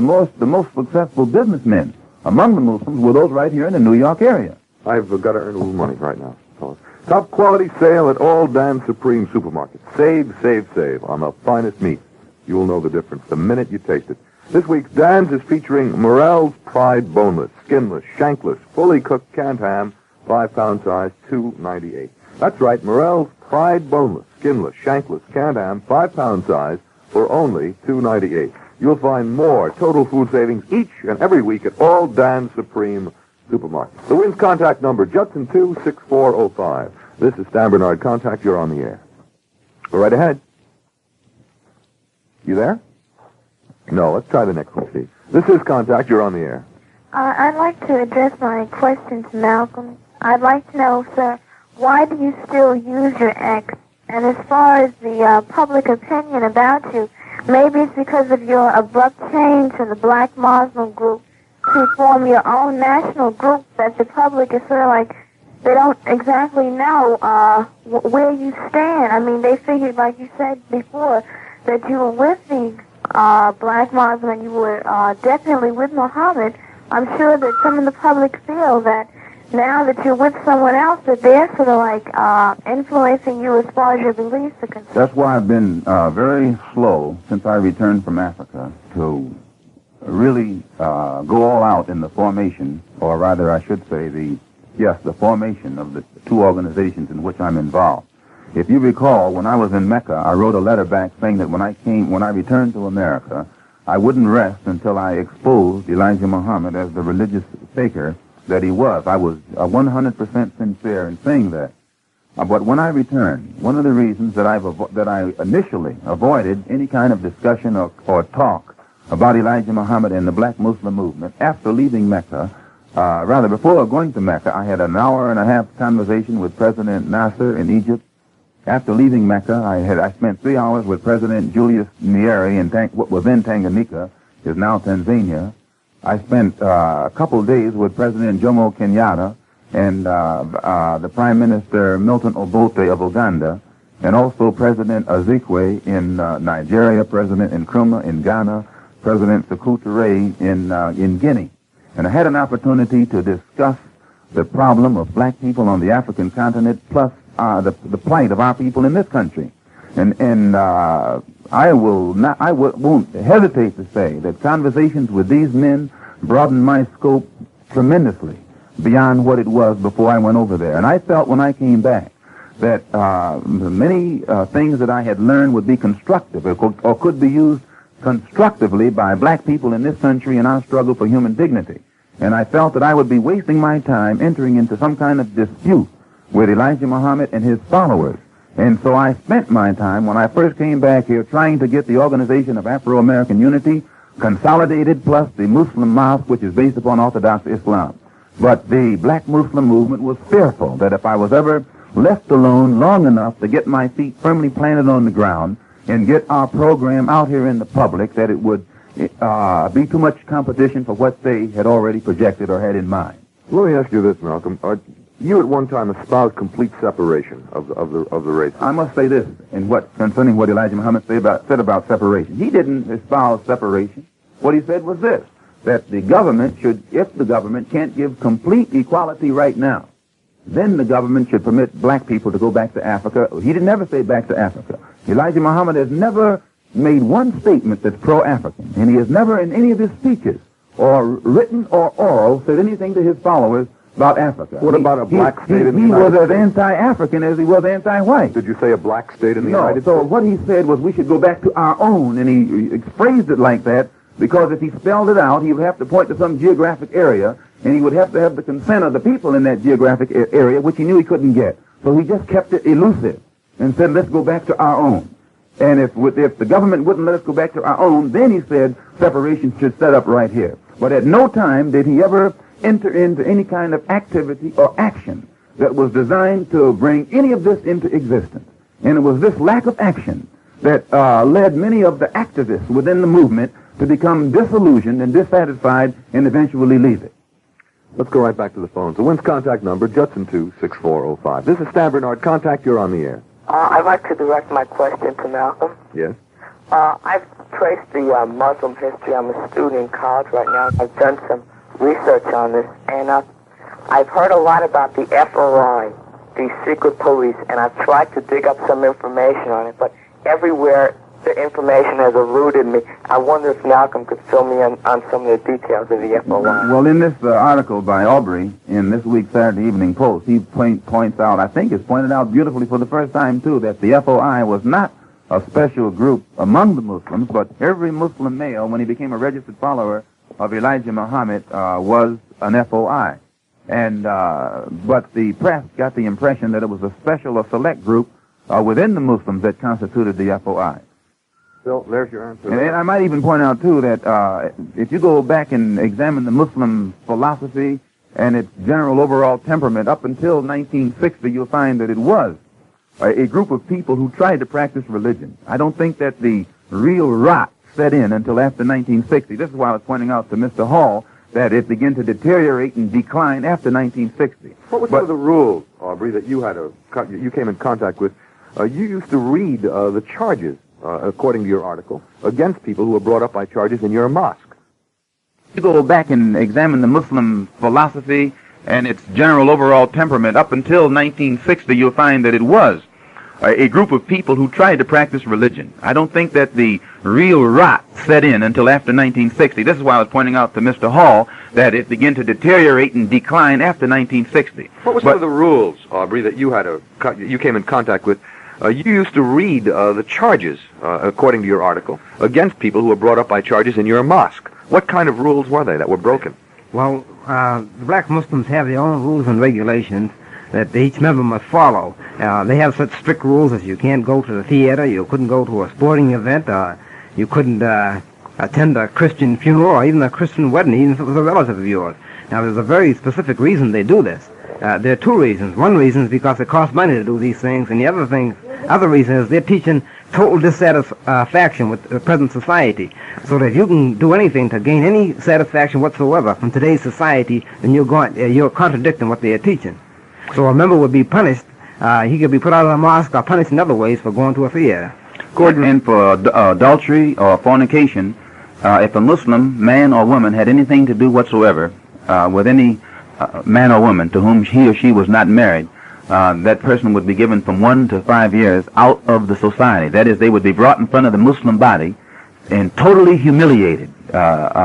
most successful businessmen among the Muslims were those right here in the New York area. I've got to earn a little money right now, fellas. Top quality sale at all Dan Supreme supermarkets. Save, save, save on the finest meat. You'll know the difference the minute you taste it. This week's Dan's is featuring Morel's Pride Boneless, Skinless, Shankless, Fully Cooked Canned Ham, 5-pound size, $2.98. That's right, Morel's Pride Boneless, Skinless, Shankless, Canned Ham, 5-pound size, for only $2.98. You'll find more total food savings each and every week at all Dan Supreme supermarkets. The Wynn's contact number, Judson 26405. This is Stan Bernard. Contact, you're on the air. Go right ahead. You there? No, let's try the next one, Steve. This is Contact. You're on the air. I'd like to address my question to Malcolm. I'd like to know, sir, why do you still use your X? And as far as the public opinion about you, maybe it's because of your abrupt change from the black Muslim group to form your own national group that the public is sort of like, they don't exactly know where you stand. I mean, they figured, like you said before, that you were with the black Muslim and you were definitely with Muhammad. I'm sure that some of the public feel that now that you're with someone else, that they're sort of like influencing you as far as your beliefs are concerned. That's why I've been very slow since I returned from Africa to really go all out in the formation, or rather I should say the formation of the two organizations in which I'm involved. If you recall, when I was in Mecca, I wrote a letter back saying that when I returned to America, I wouldn't rest until I exposed Elijah Muhammad as the religious faker that he was. I was 100% sincere in saying that. But when I returned, one of the reasons that I initially avoided any kind of discussion or talk about Elijah Muhammad and the black Muslim movement after leaving Mecca, before going to Mecca, I had an hour and a half conversation with President Nasser in Egypt. After leaving Mecca, I spent 3 hours with President Julius Nyerere in what was then Tanganyika, is now Tanzania. I spent a couple days with President Jomo Kenyatta and the Prime Minister Milton Obote of Uganda, and also President Azikwe in Nigeria, President Nkrumah in Ghana, President Sékou Touré in Guinea. And I had an opportunity to discuss the problem of black people on the African continent, plus the plight of our people in this country. And I won't hesitate to say that conversations with these men broadened my scope tremendously beyond what it was before I went over there. And I felt when I came back that many things that I had learned would be constructive or could be used constructively by black people in this country in our struggle for human dignity. And I felt that I would be wasting my time entering into some kind of dispute with Elijah Muhammad and his followers. And so I spent my time, when I first came back here, trying to get the Organization of Afro-American Unity consolidated, plus the Muslim Mosque, which is based upon Orthodox Islam. But the black Muslim movement was fearful that if I was ever left alone long enough to get my feet firmly planted on the ground and get our program out here in the public, that it would be too much competition for what they had already projected or had in mind. Let me ask you this, Malcolm. You at one time espoused complete separation of the race. I must say this concerning what Elijah Muhammad said about separation. He didn't espouse separation. What he said was this, that the government should, if the government can't give complete equality right now, then the government should permit black people to go back to Africa. He didn't ever say back to Africa. Elijah Muhammad has never made one statement that's pro-African, and he has never in any of his speeches, or written or oral, said anything to his followers about Africa. What about a black state in the United States? He was as anti-African as he was anti-white. Did you say a black state in the United States? No, so what he said was we should go back to our own, and he phrased it like that because if he spelled it out, he would have to point to some geographic area, and he would have to have the consent of the people in that geographic area, which he knew he couldn't get. So he just kept it elusive and said, let's go back to our own. And if the government wouldn't let us go back to our own, then he said separation should set up right here. But at no time did he ever enter into any kind of activity or action that was designed to bring any of this into existence. And it was this lack of action that led many of the activists within the movement to become disillusioned and dissatisfied and eventually leave it. Let's go right back to the phones. The Wynn's contact number, Judson 26405. This is Stan Bernard. Contact, you're on the air. I'd like to direct my question to Malcolm. Yes? I've traced the Muslim history. I'm a student in college right now. I've done some research on this, and I've heard a lot about the FOI, the secret police, and I've tried to dig up some information on it, but everywhere the information has eluded me. I wonder if Malcolm could fill me in on some of the details of the FOI. Well, in this article by Aubrey in this week's Saturday Evening Post, he points out, I think it's pointed out beautifully for the first time, too, that the FOI was not a special group among the Muslims, but every Muslim male, when he became a registered follower of Elijah Muhammad, was an FOI. And but the press got the impression that it was a special or select group within the Muslims that constituted the FOI. Bill, there's your answer. And I might even point out, too, that if you go back and examine the Muslim philosophy and its general overall temperament, up until 1960, you'll find that it was a group of people who tried to practice religion. I don't think that the real rot set in until after 1960. This is why I was pointing out to Mr. Hall that it began to deteriorate and decline after 1960. What were some of the rules, Aubrey, that you came in contact with? You used to read the charges, according to your article, against people who were brought up by charges in your mosque. You go back and examine the Muslim philosophy and its general overall temperament, up until 1960, you'll find that it was a group of people who tried to practice religion. I don't think that the real rot set in until after 1960. This is why I was pointing out to Mr. Hall that it began to deteriorate and decline after 1960. What were some of the rules, Aubrey, that you came in contact with? You used to read the charges, according to your article, against people who were brought up by charges in your mosque. What kind of rules were they that were broken? Well, the black Muslims have their own rules and regulations that each member must follow. They have such strict rules as you can't go to the theater, you couldn't go to a sporting event, you couldn't attend a Christian funeral or even a Christian wedding, even if it was a relative of yours. Now, there's a very specific reason they do this. There are two reasons. One reason is because it costs money to do these things, and the other reason is they're teaching total dissatisfaction with the present society. So that if you can do anything to gain any satisfaction whatsoever from today's society, then you're contradicting what they are teaching. So a member would be punished. He could be put out of the mosque or punished in other ways for going to a theater. Gordon, and for adultery or fornication, if a Muslim man or woman had anything to do whatsoever with any man or woman to whom he or she was not married, that person would be given from 1 to 5 years out of the society. That is, they would be brought in front of the Muslim body and totally humiliated,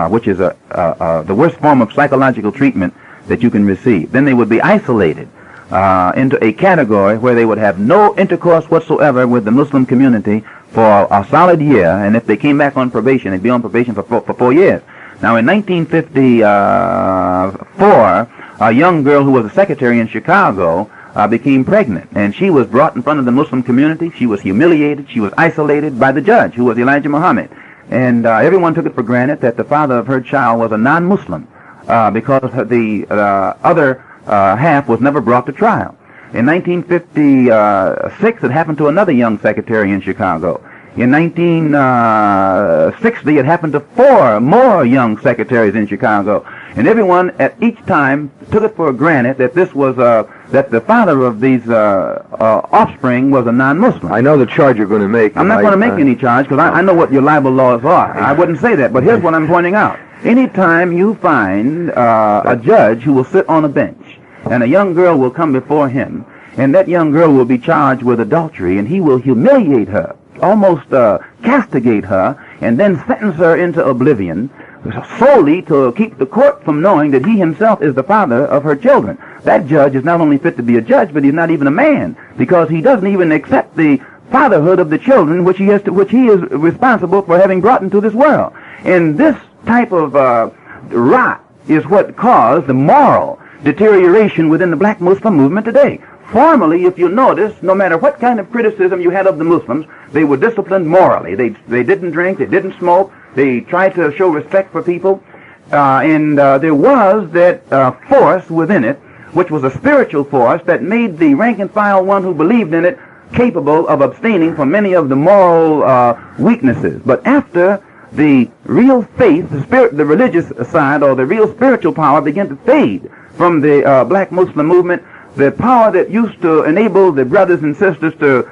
which is the worst form of psychological treatment that you can receive. Then they would be isolated into a category where they would have no intercourse whatsoever with the Muslim community for a solid year, and if they came back on probation, they'd be on probation for 4 years. Now, in 1954, a young girl who was a secretary in Chicago became pregnant, and she was brought in front of the Muslim community. She was humiliated. She was isolated by the judge, who was Elijah Muhammad. And everyone took it for granted that the father of her child was a non-Muslim because the other half was never brought to trial. In 1956, it happened to another young secretary in Chicago. In 1960, it happened to 4 more young secretaries in Chicago. And everyone at each time took it for granted that this was that the father of these offspring was a non-Muslim. I know the charge you're going to make. I'm not going to make any charge because I know what your libel laws are. I wouldn't say that, but here's what I'm pointing out. Anytime you find a judge who will sit on a bench and a young girl will come before him, and that young girl will be charged with adultery, and he will humiliate her, almost castigate her, and then sentence her into oblivion, solely to keep the court from knowing that he himself is the father of her children. That judge is not only fit to be a judge, but he's not even a man, because he doesn't even accept the fatherhood of the children which he is responsible for having brought into this world. And this type of rot is what caused the moral deterioration within the black Muslim movement today. Formerly, if you notice, no matter what kind of criticism you had of the Muslims, they were disciplined morally. They didn't drink, they didn't smoke, they tried to show respect for people, and there was that force within it, which was a spiritual force that made the rank and file one who believed in it capable of abstaining from many of the moral weaknesses. But after the real faith, the religious side, or the real spiritual power began to fade from the black Muslim movement, the power that used to enable the brothers and sisters to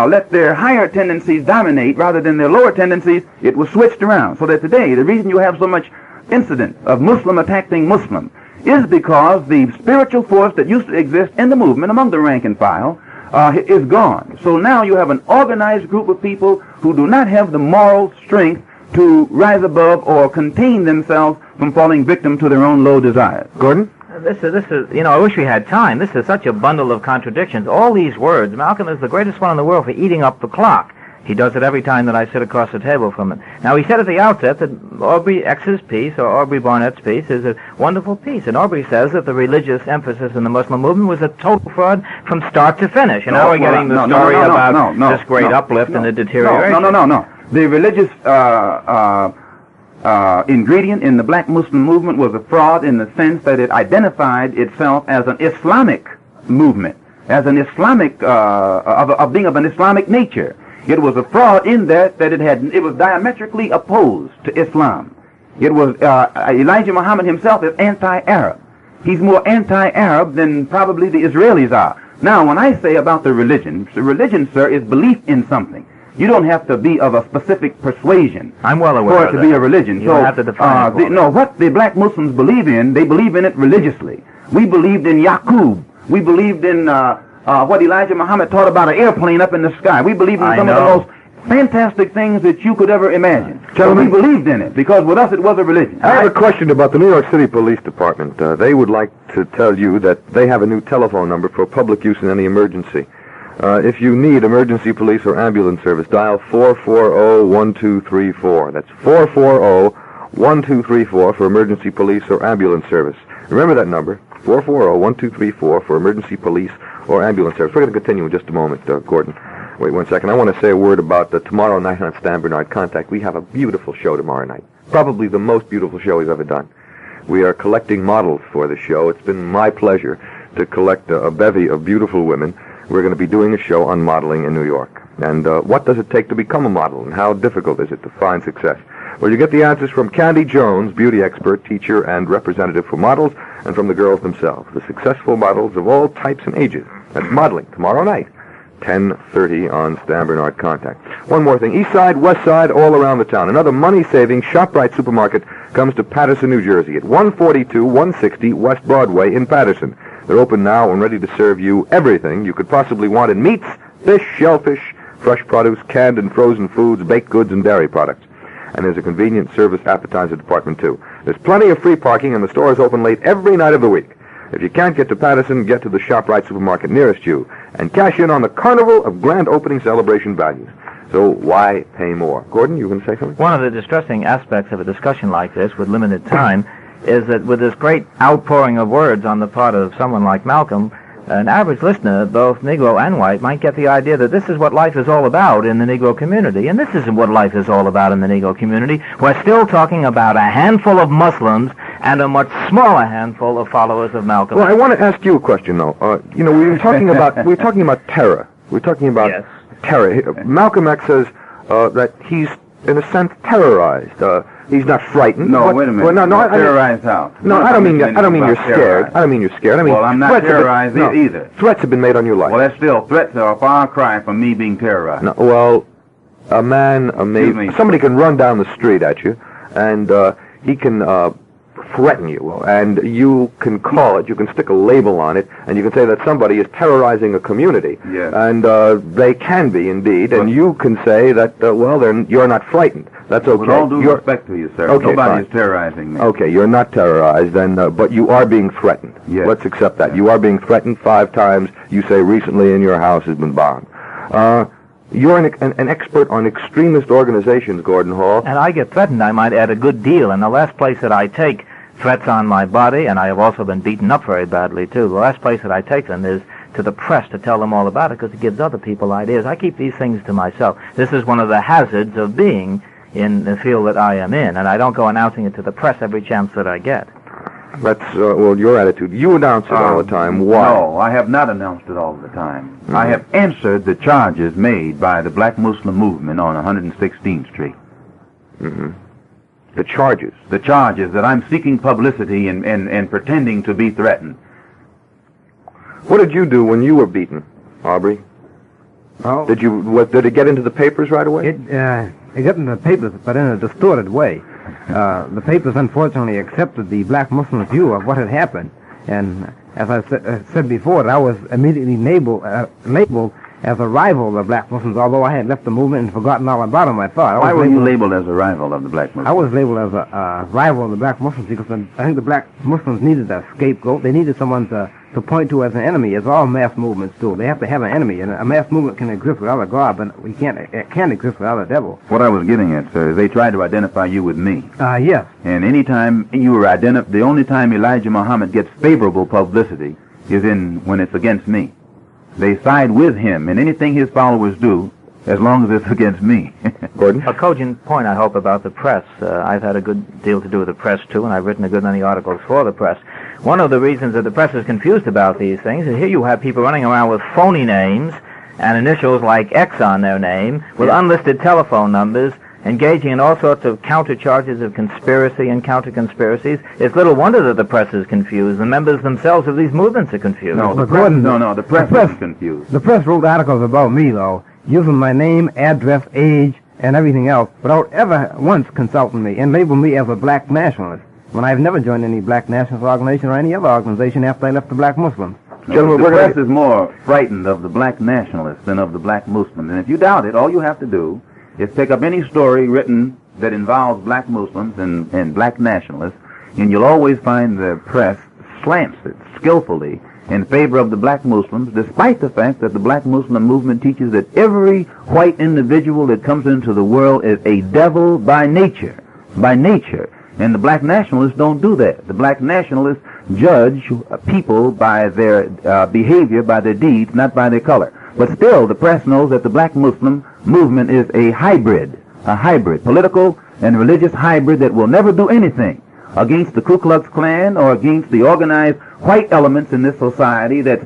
let their higher tendencies dominate rather than their lower tendencies, it was switched around. So that today, the reason you have so much incident of Muslim attacking Muslim is because the spiritual force that used to exist in the movement among the rank and file is gone. So now you have an organized group of people who do not have the moral strength to rise above or contain themselves from falling victim to their own low desires. Gordon? This is, I wish we had time. This is such a bundle of contradictions. All these words. Malcolm is the greatest one in the world for eating up the clock. He does it every time that I sit across the table from him. Now, he said at the outset that Aubrey X's piece, or Aubrey Barnett's piece, is a wonderful piece. And Aubrey says that the religious emphasis in the Muslim movement was a total fraud from start to finish. And now we're getting the story about this great uplift and the deterioration. No. The religious ingredient in the black Muslim movement was a fraud in the sense that it identified itself as an Islamic movement, as an Islamic, of being of an Islamic nature. It was a fraud in that it was diametrically opposed to Islam. It was, Elijah Muhammad himself is anti-Arab. He's more anti-Arab than probably the Israelis are. Now, when I say about the religion, sir, is belief in something. You don't have to be of a specific persuasion. I'm well aware for of it to that. be a religion. You don't have to define it. No, what the black Muslims believe in, they believe in it religiously. We believed in Yaqub. We believed in what Elijah Muhammad taught about an airplane up in the sky. We believed in some of the most fantastic things that you could ever imagine. Gentlemen, we believed in it because with us it was a religion. I have a question about the New York City Police Department. They would like to tell you that they have a new telephone number for public use in any emergency. If you need emergency police or ambulance service, dial 440-1234. That's 440-1234 for emergency police or ambulance service. Remember that number, 440-1234 for emergency police or ambulance service. We're going to continue in just a moment, Gordon. Wait 1 second. I want to say a word about tomorrow night on Stan Bernard Contact. We have a beautiful show tomorrow night. Probably the most beautiful show we've ever done. We are collecting models for the show. It's been my pleasure to collect a bevy of beautiful women. We're going to be doing a show on modeling in New York. And what does it take to become a model, and how difficult is it to find success? Well, you get the answers from Candy Jones, beauty expert, teacher, and representative for models, and from the girls themselves, the successful models of all types and ages. That's modeling tomorrow night, 10:30 on Stan Bernard Contact. One more thing, East Side, West Side, all around the town. Another money-saving ShopRite supermarket comes to Paterson, New Jersey, at 142-160 West Broadway in Paterson. They're open now and ready to serve you everything you could possibly want in meats, fish, shellfish, fresh produce, canned and frozen foods, baked goods, and dairy products. And there's a convenient service appetizer department, too. There's plenty of free parking, and the store is open late every night of the week. If you can't get to Paterson, get to the ShopRite supermarket nearest you and cash in on the Carnival of Grand Opening Celebration values. So why pay more? Gordon, you going to say something? One of the distressing aspects of a discussion like this with limited time is that with this great outpouring of words on the part of someone like Malcolm, an average listener, both Negro and white, might get the idea that this is what life is all about in the Negro community. And this isn't what life is all about in the Negro community. We're still talking about a handful of Muslims and a much smaller handful of followers of Malcolm. Well, I want to ask you a question, though. We were talking about terror. We're talking about terror. Malcolm X says that he's, in a sense, terrorized. He's not frightened. No, wait a minute. Well, no, terrorized how? No, I don't mean you're scared. I don't mean you're scared. I mean, well, I'm not terrorized either. Threats have been made on your life. Well, that's still threats are a far cry from me being terrorized. No, well, somebody can run down the street at you, and he can threaten you, and you can call it, you can stick a label on it, and you can say that somebody is terrorizing a community. Yes. And they can be, indeed, and you can say that, you're not frightened. That's okay. With all due respect to you, sir, okay, nobody is terrorizing me. Okay, you're not terrorized, but you are being threatened. Yes. Let's accept that. You are being threatened 5 times. You say recently in your house has been bombed. You're an expert on extremist organizations, Gordon Hall. And I get threatened, I might add, a good deal. And the last place that I take threats on my body, and I have also been beaten up very badly, too, the last place that I take them is to the press to tell them all about it because it gives other people ideas. I keep these things to myself. This is one of the hazards of being in the field that I am in, and I don't go announcing it to the press every chance that I get. That's, your attitude. You announce it all the time. Why? No, I have not announced it all the time. Mm-hmm. I have answered the charges made by the Black Muslim movement on 116th Street. Mm-hmm. The charges? The charges that I'm seeking publicity and pretending to be threatened. What did you do when you were beaten, Aubrey? Oh. Did it get into the papers right away? It got into the papers, but in a distorted way. The papers, unfortunately, accepted the black Muslim view of what had happened. And as I said before, that I was immediately labeled as a rival of the black Muslims, although I had left the movement and forgotten all about them, I thought. Why were you labeled as a rival of the black Muslims? I was labeled as a rival of the black Muslims because I think the black Muslims needed a scapegoat. They needed someone to point to as an enemy, as all mass movements do. They have to have an enemy, and a mass movement can exist without a God, but it can't exist without a devil. What I was getting at, sir, is they tried to identify you with me. Yes. And any time you were the only time Elijah Muhammad gets favorable publicity is when it's against me. They side with him, and anything his followers do as long as it's against me. Gordon? A cogent point, I hope, about the press. I've had a good deal to do with the press, too, and I've written a good many articles for the press. One of the reasons that the press is confused about these things is here you have people running around with phony names and initials like X on their name, with unlisted telephone numbers, engaging in all sorts of counter-charges of conspiracy and counter-conspiracies. It's little wonder that the press is confused. The members themselves of these movements are confused. No, the press is confused. The press wrote articles about me, though, using my name, address, age, and everything else, without ever once consulting me, and labeled me as a black nationalist, when I've never joined any black nationalist organization or any other organization after I left the black Muslims. Gentlemen, the press is more frightened of the black nationalists than of the black Muslims. And if you doubt it, all you have to do is pick up any story written that involves black Muslims and black nationalists, and you'll always find the press slants it skillfully in favor of the black Muslims, despite the fact that the black Muslim movement teaches that every white individual that comes into the world is a devil by nature. By nature. And the black nationalists don't do that. The black nationalists judge people by their behavior, by their deeds, not by their color. But still, the press knows that the black Muslim movement is a hybrid, political and religious hybrid that will never do anything against the Ku Klux Klan or against the organized white elements in this society that's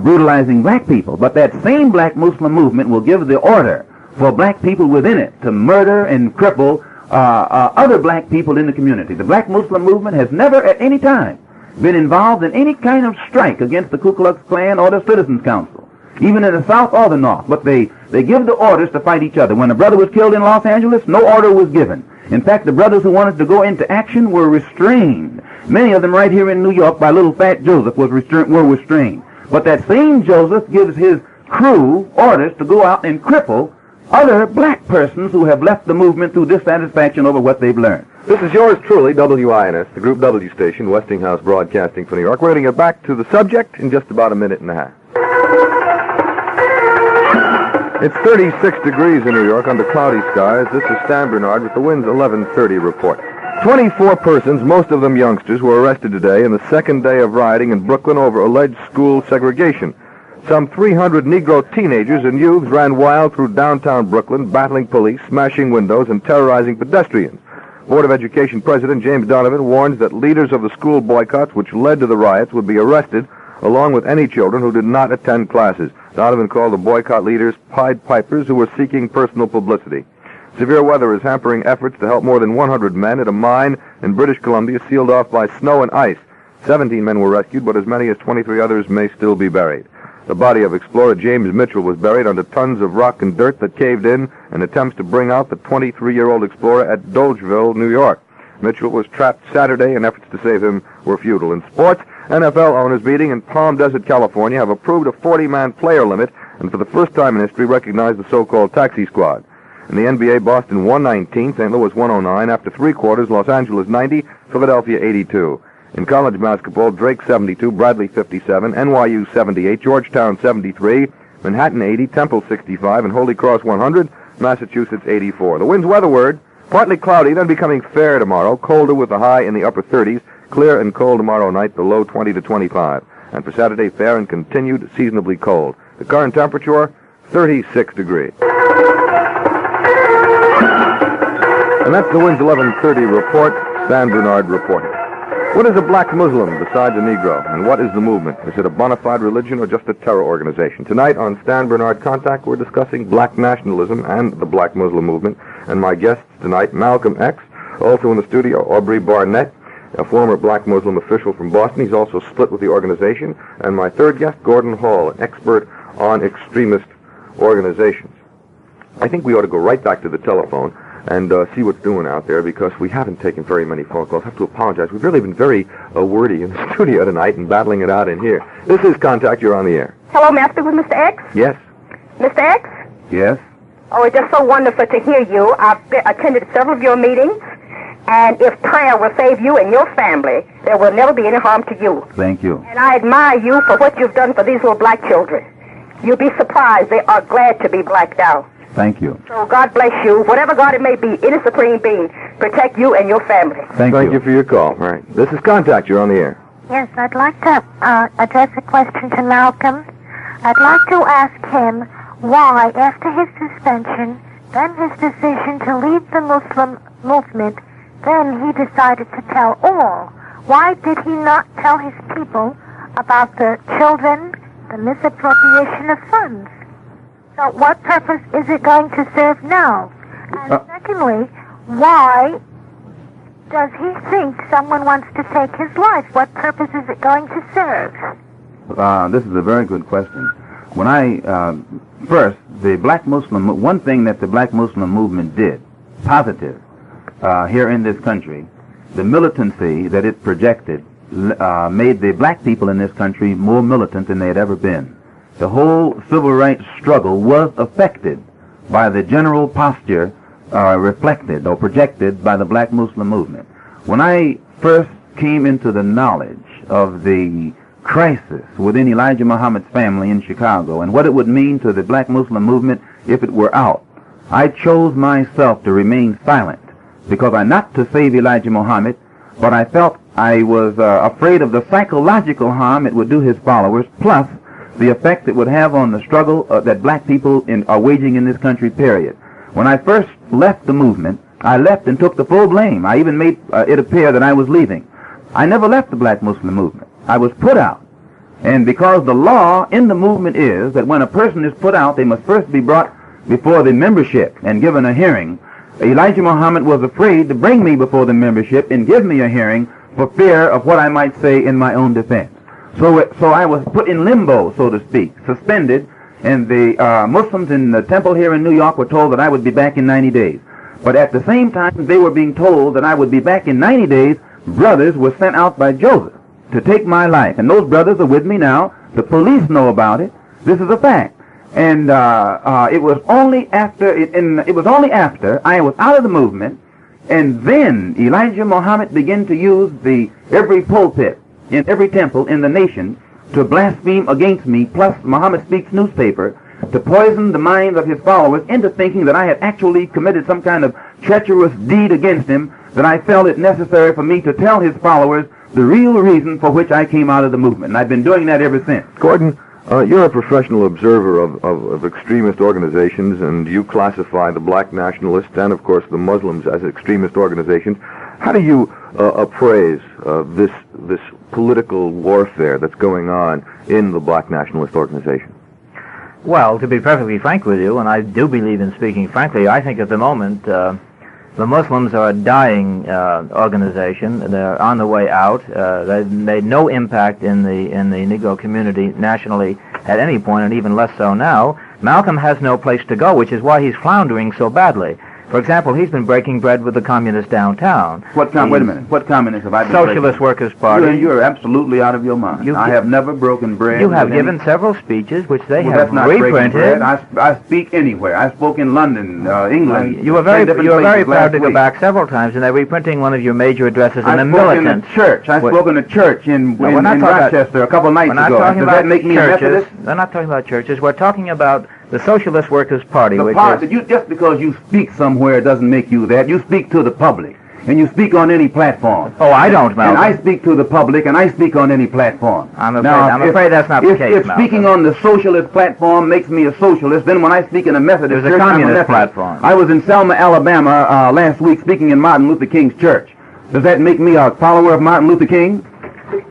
brutalizing black people. But that same black Muslim movement will give the order for black people within it to murder and cripple other black people in the community. The black Muslim movement has never at any time been involved in any kind of strike against the Ku Klux Klan or the Citizens Council, even in the South or the North. But they give the orders to fight each other. When a brother was killed in Los Angeles, no order was given. In fact, the brothers who wanted to go into action were restrained. Many of them right here in New York by little fat Joseph were restrained. But that same Joseph gives his crew orders to go out and cripple other black persons who have left the movement through dissatisfaction over what they've learned. This is yours truly, WINS, the Group W station, Westinghouse Broadcasting for New York. We're going to get back to the subject in just about a minute and a half. It's 36 degrees in New York under cloudy skies. This is Stan Bernard with the Wind's 11:30 report. 24 persons, most of them youngsters, were arrested today in the second day of rioting in Brooklyn over alleged school segregation. Some 300 Negro teenagers and youths ran wild through downtown Brooklyn, battling police, smashing windows, and terrorizing pedestrians. Board of Education President James Donovan warns that leaders of the school boycotts which led to the riots would be arrested, along with any children who did not attend classes. Donovan called the boycott leaders Pied Pipers who were seeking personal publicity. Severe weather is hampering efforts to help more than 100 men at a mine in British Columbia sealed off by snow and ice. 17 men were rescued, but as many as 23 others may still be buried. The body of explorer James Mitchell was buried under tons of rock and dirt that caved in attempts to bring out the 23-year-old explorer at Dogeville, New York. Mitchell was trapped Saturday, and efforts to save him were futile. In sports, NFL owners meeting in Palm Desert, California, have approved a 40-man player limit and for the first time in history recognized the so-called taxi squad. In the NBA, Boston 119, St. Louis 109. After three quarters, Los Angeles 90, Philadelphia 82. In college basketball, Drake 72, Bradley 57, NYU 78, Georgetown 73, Manhattan 80, Temple 65, and Holy Cross 100, Massachusetts 84. The Wind's weather word, partly cloudy, then becoming fair tomorrow, colder with a high in the upper 30s, clear and cold tomorrow night, the low 20 to 25. And for Saturday, fair and continued seasonably cold. The current temperature, 36 degrees. And that's the Wind's 11:30 report, Stan Bernard reporting. What is a black Muslim besides a Negro, and what is the movement? Is it a bona fide religion or just a terror organization? Tonight on Stan Bernard Contact, we're discussing black nationalism and the black Muslim movement, and my guests tonight, Malcolm X, also in the studio, Aubrey Barnett, a former black Muslim official from Boston. He's also split with the organization, and my third guest, Gordon Hall, an expert on extremist organizations. I think we ought to go right back to the telephone and see what's doing out there, because we haven't taken very many phone calls. I have to apologize. We've really been very wordy in the studio tonight and battling it out in here. This is Contact. You're on the air. Hello, may I speak with Mr. X? Yes. Mr. X? Yes? Oh, it's just so wonderful to hear you. I've attended several of your meetings, and if prayer will save you and your family, there will never be any harm to you. Thank you. And I admire you for what you've done for these little black children. You'll be surprised. They are glad to be black now. Thank you. So God bless you. Whatever God it may be, any supreme being, protect you and your family. Thank you for your call. All right. This is Contact. You're on the air. Yes, I'd like to address a question to Malcolm. I'd like to ask him why, after his suspension, then his decision to leave the Muslim movement, then he decided to tell all. Why did he not tell his people about the children, the misappropriation of funds? So what purpose is it going to serve now? And secondly, why does he think someone wants to take his life? What purpose is it going to serve? This is a very good question. When first, the Black Muslim, one thing that the Black Muslim movement did, positive, here in this country, the militancy that it projected made the black people in this country more militant than they had ever been. The whole civil rights struggle was affected by the general posture reflected or projected by the Black Muslim movement. When I first came into the knowledge of the crisis within Elijah Muhammad's family in Chicago and what it would mean to the Black Muslim movement if it were out, I chose myself to remain silent because not to save Elijah Muhammad, but I felt I was afraid of the psychological harm it would do his followers, plus the effect it would have on the struggle that black people are waging in this country, period. When I first left the movement, I left and took the full blame. I even made it appear that I was leaving. I never left the Black Muslim movement. I was put out. And because the law in the movement is that when a person is put out, they must first be brought before the membership and given a hearing. Elijah Muhammad was afraid to bring me before the membership and give me a hearing for fear of what I might say in my own defense. So I was put in limbo, so to speak, suspended, and the Muslims in the temple here in New York were told that I would be back in 90 days. But at the same time they were being told that I would be back in 90 days, brothers were sent out by Joseph to take my life. And those brothers are with me now. The police know about it. This is a fact. And it was only after I was out of the movement, and then Elijah Muhammad began to use every pulpit in every temple in the nation to blaspheme against me, plus Muhammad Speaks newspaper, to poison the minds of his followers into thinking that I had actually committed some kind of treacherous deed against him, that I felt it necessary for me to tell his followers the real reason for which I came out of the movement. And I've been doing that ever since. Gordon, you're a professional observer of extremist organizations, and you classify the black nationalists and, of course, the Muslims as extremist organizations. How do you appraise this political warfare that's going on in the black nationalist organization? Well, to be perfectly frank with you, and I do believe in speaking frankly, I think at the moment the Muslims are a dying organization. They're on the way out. They've made no impact in the Negro community nationally at any point, and even less so now. Malcolm has no place to go, which is why he's floundering so badly. For example, he's been breaking bread with the communists downtown. Wait a minute. What communists have I been Socialist Workers' Party. You're absolutely out of your mind. I have never broken bread. You have given several speeches, which they have that's not reprinted. I speak anywhere. I spoke in London, England. You were very proud to go back several times, and they're reprinting one of your major addresses in the militant church. I spoke in a church in Rochester a couple nights ago. Does that make me a Methodist? We're not talking about churches. We're talking about the Socialist Workers' Party, just because you speak somewhere doesn't make you that. You speak to the public, and you speak on any platform. Oh, I don't, Malcolm. And I speak to the public, and I speak on any platform. I'm afraid that's not the case, If speaking on the socialist platform makes me a socialist, then when I speak in a Methodist church, a communist platform. I was in Selma, Alabama last week speaking in Martin Luther King's church. Does that make me a follower of Martin Luther King?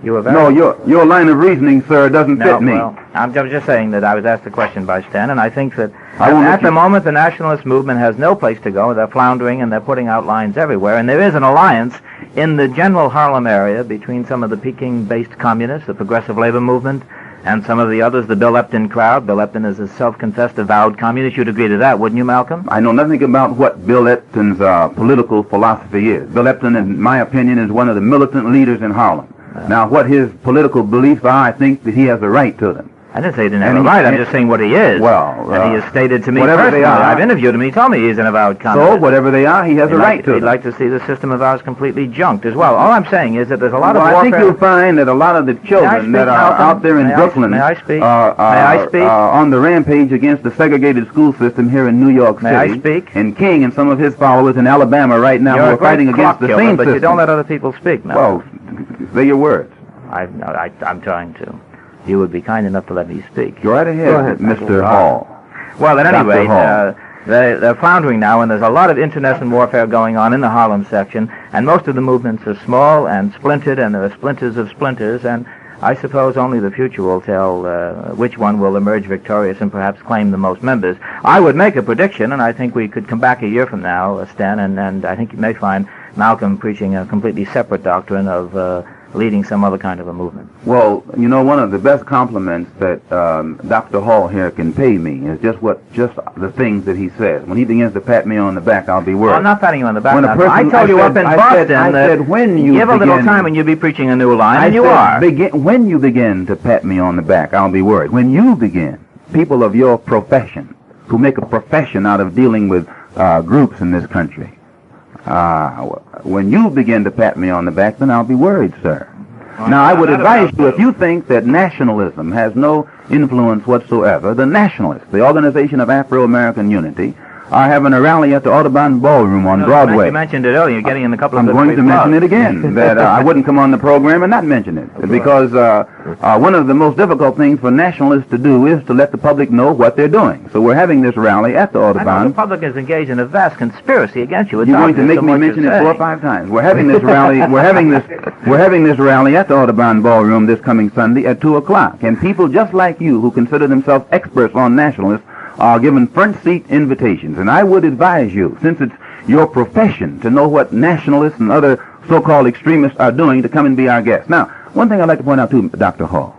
No, your line of reasoning, sir, doesn't fit me. Well, I'm just saying that I was asked the question by Stan, and I think that at the moment the nationalist movement has no place to go. They're floundering, and they're putting out lines everywhere. And there is an alliance in the general Harlem area between some of the Peking-based communists, the Progressive Labor Movement, and some of the others, the Bill Epton crowd. Bill Epton is a self-confessed avowed communist. You'd agree to that, wouldn't you, Malcolm? I know nothing about what Bill Epton's political philosophy is. Bill Epton, in my opinion, is one of the militant leaders in Harlem. Now, what his political beliefs are, I think that he has a right to them. I didn't say he didn't have a right. I'm just saying what he is. Well, and he has stated to me whatever personally. they are, I've interviewed him. He told me he's an avowed communist. So, whatever they are, he has a right to He'd them. like to see the system of ours completely junked as well. All I'm saying is that there's a lot of warfare. I think you'll find that a lot of the children that are out there in Brooklyn are on the rampage against the segregated school system here in New York City. May I speak? And King and some of his followers in Alabama right now are fighting against the same system. But you don't let other people speak now. Well, say your words. I'm trying to. You would be kind enough to let me speak. Go right ahead, Mr. Hall. Well, at any Dr. rate, Hall. they're floundering now, and there's a lot of internecine warfare going on in the Harlem section, and most of the movements are small and splintered, and there are splinters of splinters, and I suppose only the future will tell which one will emerge victorious and perhaps claim the most members. I would make a prediction, and I think we could come back a year from now, Sten, and I think you may find Malcolm preaching a completely separate doctrine of leading some other kind of a movement. Well, you know, one of the best compliments that Dr. Hall here can pay me is just the things that he says. When he begins to pat me on the back, I'll be worried. Well, I'm not patting you on the back. When a now. person- I told you I up said- in I Boston said- I that said when you give a little begin- time and you'll be preaching a new line, I and you said, are. when you begin to pat me on the back, I'll be worried. When you begin, people of your profession, who make a profession out of dealing with groups in this country, when you begin to pat me on the back, then I'll be worried, sir. Now, I would advise you, if you think that nationalism has no influence whatsoever, the Nationalists, the Organization of Afro-American Unity, are having a rally at the Audubon Ballroom on Broadway. You mentioned it earlier. You're getting in a couple of I'm good going free to mention plugs. it again, that I wouldn't come on the program and not mention it, because one of the most difficult things for nationalists to do is to let the public know what they're doing. So we're having this rally at the I know Audubon. the public is engaged in a vast conspiracy against you. It's You're going to obvious make from me what mention you're it 4 or saying. 5 times. We're having this rally. We're having this rally at the Audubon Ballroom this coming Sunday at 2:00, and people just like you who consider themselves experts on nationalists are given front seat invitations. And I would advise you, since it's your profession to know what nationalists and other so-called extremists are doing, to come and be our guest. Now, one thing I'd like to point out too, Dr. Hall.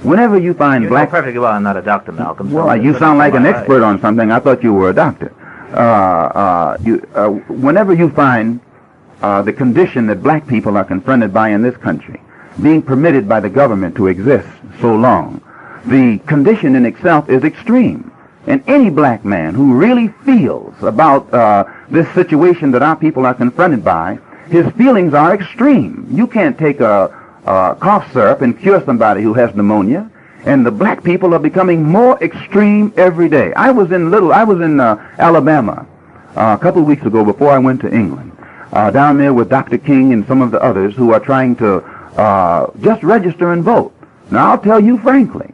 Whenever you find You black... know perfectly well I'm not a doctor, Malcolm. Well, you sound like an expert on something. I thought you were a doctor. Whenever you find the condition that black people are confronted by in this country, being permitted by the government to exist so long, the condition in itself is extreme. And any black man who really feels about this situation that our people are confronted by, his feelings are extreme. You can't take a cough syrup and cure somebody who has pneumonia. And the black people are becoming more extreme every day. I was in Alabama a couple of weeks ago before I went to England, down there with Dr. King and some of the others who are trying to just register and vote. Now, I'll tell you frankly,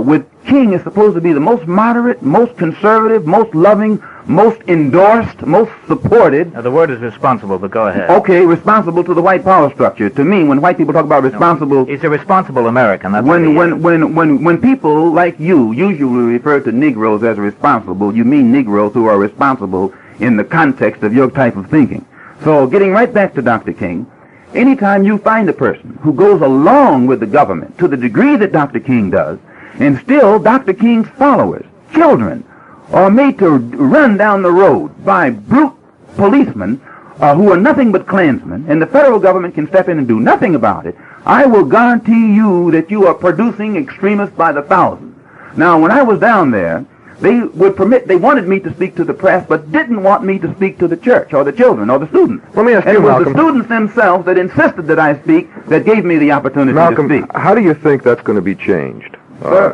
with King is supposed to be the most moderate, most conservative, most loving, most endorsed, most supported. Now, the word is responsible, but go ahead. Okay, responsible to the white power structure. To me, when white people talk about responsible... He's a responsible American. That's what he is. When people like you usually refer to Negroes as responsible, you mean Negroes who are responsible in the context of your type of thinking. So, getting right back to Dr. King, anytime you find a person who goes along with the government to the degree that Dr. King does, and still Dr. King's followers, children, are made to run down the road by brute policemen who are nothing but Klansmen, and the federal government can step in and do nothing about it, I will guarantee you that you are producing extremists by the thousands. Now, when I was down there, they wanted me to speak to the press, but didn't want me to speak to the church, or the children, or the students. Let me ask And you, it was Malcolm. the students themselves that insisted that I speak, that gave me the opportunity Malcolm, to speak. how do you think that's going to be changed? Sir,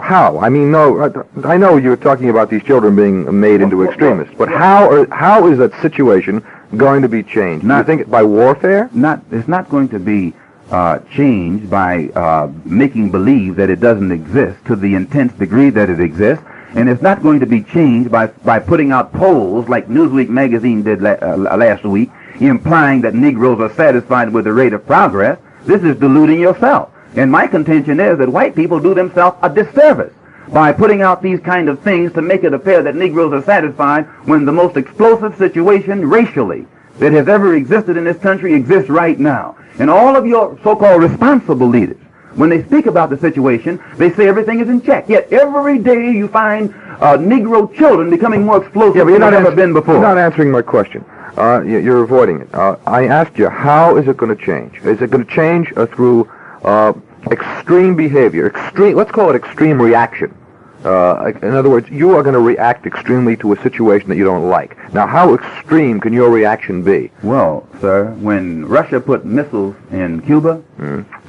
How? I mean, no, I know you're talking about these children being made into extremists, but how is that situation going to be changed? Do you think by warfare? It's not going to be changed by making believe that it doesn't exist to the intense degree that it exists, and it's not going to be changed by putting out polls like Newsweek magazine did last week, implying that Negroes are satisfied with the rate of progress. This is deluding yourself. And my contention is that white people do themselves a disservice by putting out these kind of things to make it appear that Negroes are satisfied when the most explosive situation racially that has ever existed in this country exists right now. And all of your so-called responsible leaders, when they speak about the situation, they say everything is in check. Yet every day you find Negro children becoming more explosive than they've ever been before. You're not answering my question. You're avoiding it. I asked you, how is it going to change? Is it going to change through extreme behavior, let's call it extreme reaction. In other words, you are going to react extremely to a situation that you don't like. Now, how extreme can your reaction be? Well, sir, when Russia put missiles in Cuba,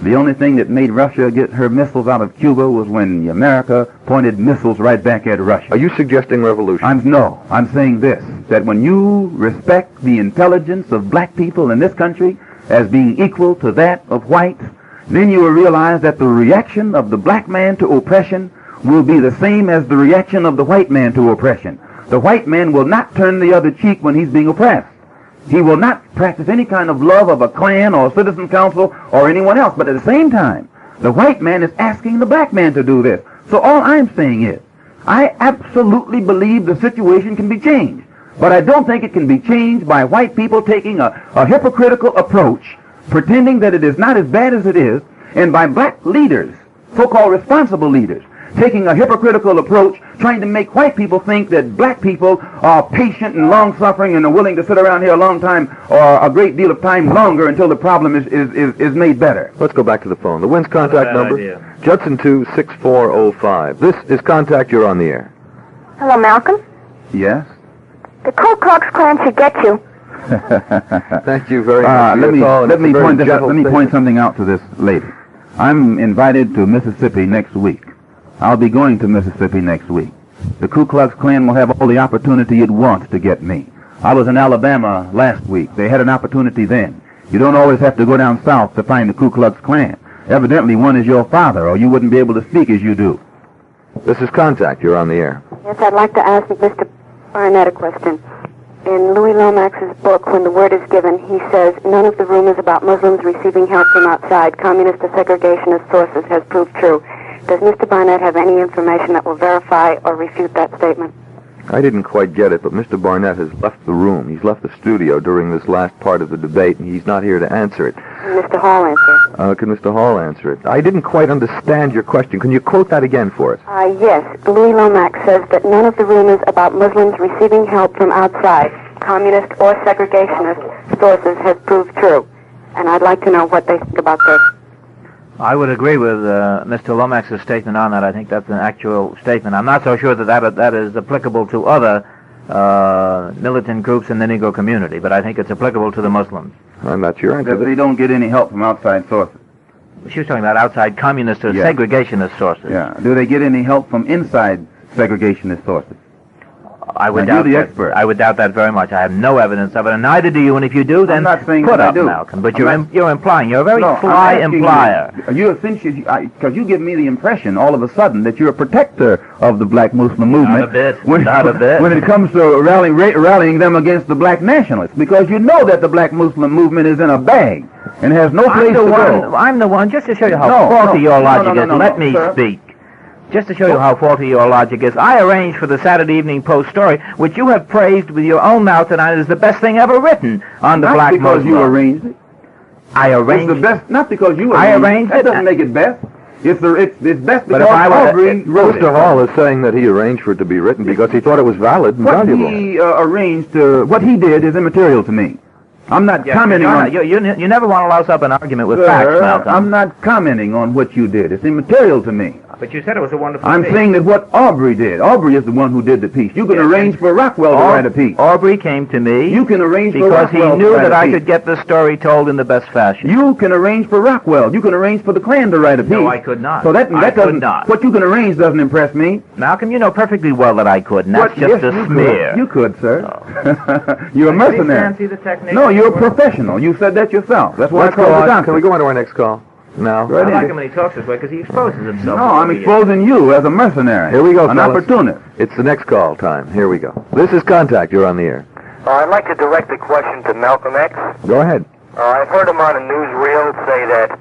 the only thing that made Russia get her missiles out of Cuba was when America pointed missiles right back at Russia. Are you suggesting revolution? No, I'm saying this, that when you respect the intelligence of black people in this country as being equal to that of whites, then you will realize that the reaction of the black man to oppression will be the same as the reaction of the white man to oppression. The white man will not turn the other cheek when he's being oppressed. He will not practice any kind of love of a clan or a citizen council or anyone else. But at the same time, the white man is asking the black man to do this. So all I'm saying is, I absolutely believe the situation can be changed. But I don't think it can be changed by white people taking a hypocritical approach, pretending that it is not as bad as it is, and by black leaders, so-called responsible leaders, taking a hypocritical approach, trying to make white people think that black people are patient and long-suffering and are willing to sit around here a long time or a great deal of time longer until the problem is made better. Let's go back to the phone. The WINS contact number, idea. Judson 26405. This is Contact. You're on the air. Hello, Malcolm. Yes? The Ku Klux Klan should get you. Thank you very much. Let me point something out to this lady. I'm invited to Mississippi next week. I'll be going to Mississippi next week. The Ku Klux Klan will have all the opportunity it wants to get me. I was in Alabama last week. They had an opportunity then. You don't always have to go down south to find the Ku Klux Klan. Evidently, one is your father, or you wouldn't be able to speak as you do. This is Contact. You're on the air. Yes, I'd like to ask Mr. Barnett a question. In Louis Lomax's book, When the Word is Given, he says, none of the rumors about Muslims receiving help from outside, communist or segregationist sources, has proved true. Does Mr. Barnett have any information that will verify or refute that statement? I didn't quite get it, but Mr. Barnett has left the room. He's left the studio during this last part of the debate, and he's not here to answer it. Can Mr. Hall answer it? Can Mr. Hall answer it? I didn't quite understand your question. Can you quote that again for us? Yes. Louis Lomax says that none of the rumors about Muslims receiving help from outside, communist or segregationist sources, has proved true. And I'd like to know what they think about this. I would agree with Mr. Lomax's statement on that. I think that's an actual statement. I'm not so sure that is applicable to other militant groups in the Negro community, but I think it's applicable to the Muslims. And that's your answer. Because they don't get any help from outside sources. She was talking about outside communist or segregationist sources. Yeah. Do they get any help from inside segregationist sources? I would Now, doubt you're the that. expert. I would doubt that very much. I have no evidence of it, and neither do you. And if you do, then I'm not saying put that I up, do. Malcolm. But I'm you're implying. You're a very No, fly I'm asking implier. You essentially, because you give me the impression all of a sudden that you're a protector of the black Muslim movement. Not a bit. When, Not a bit. When it comes to rallying them against the black nationalists, because you know that the black Muslim movement is in a bag and has no place to go. I'm the one, just to show you how No, faulty no, your no, logic no, is. no, Let no, me sir. speak. Just to show you how faulty your logic is, I arranged for the Saturday Evening Post story, which you have praised with your own mouth tonight as the best thing ever written on the Not black because Muslim. you arranged it. I It's arranged the best, not because you I arranged arranged it. That it. doesn't make it best. It's best But because if I were to- Aubrey wrote it. Mr. Hall is saying that he arranged for it to be written because he thought it was valid and What valuable. he arranged, what he did is immaterial to me. I'm not commenting on... You never want to louse up an argument with Sir, facts, Malcolm. I'm not commenting on what you did. It's immaterial to me. But you said it was a wonderful I'm saying that what Aubrey did. Aubrey is the one who did the piece. You can arrange for Rockwell to write a piece. Aubrey came to me You can arrange for because he Rockwell knew to write that a I piece. could get the story told in the best fashion. You can arrange for Rockwell. You can arrange for the Klan to write a piece. No, I could not. So that I could doesn't. not. What you can arrange doesn't impress me. Malcolm, you know perfectly well that I could, and that's What- just yes, a you smear. Could. You could, sir. You're a mercenary. the technique? No, you're a professional. You said that yourself. That's why Let's it's go called the on. doctor. Can we go on to our next call? No. Go I ahead. like him when he talks this way because he exposes himself. No, I'm exposing you as a mercenary. Here we go, An fellas. opportunist. It's the next call time. Here we go. This is Contact. You're on the air. I'd like to direct the question to Malcolm X. Go ahead. I've heard him on a newsreel say that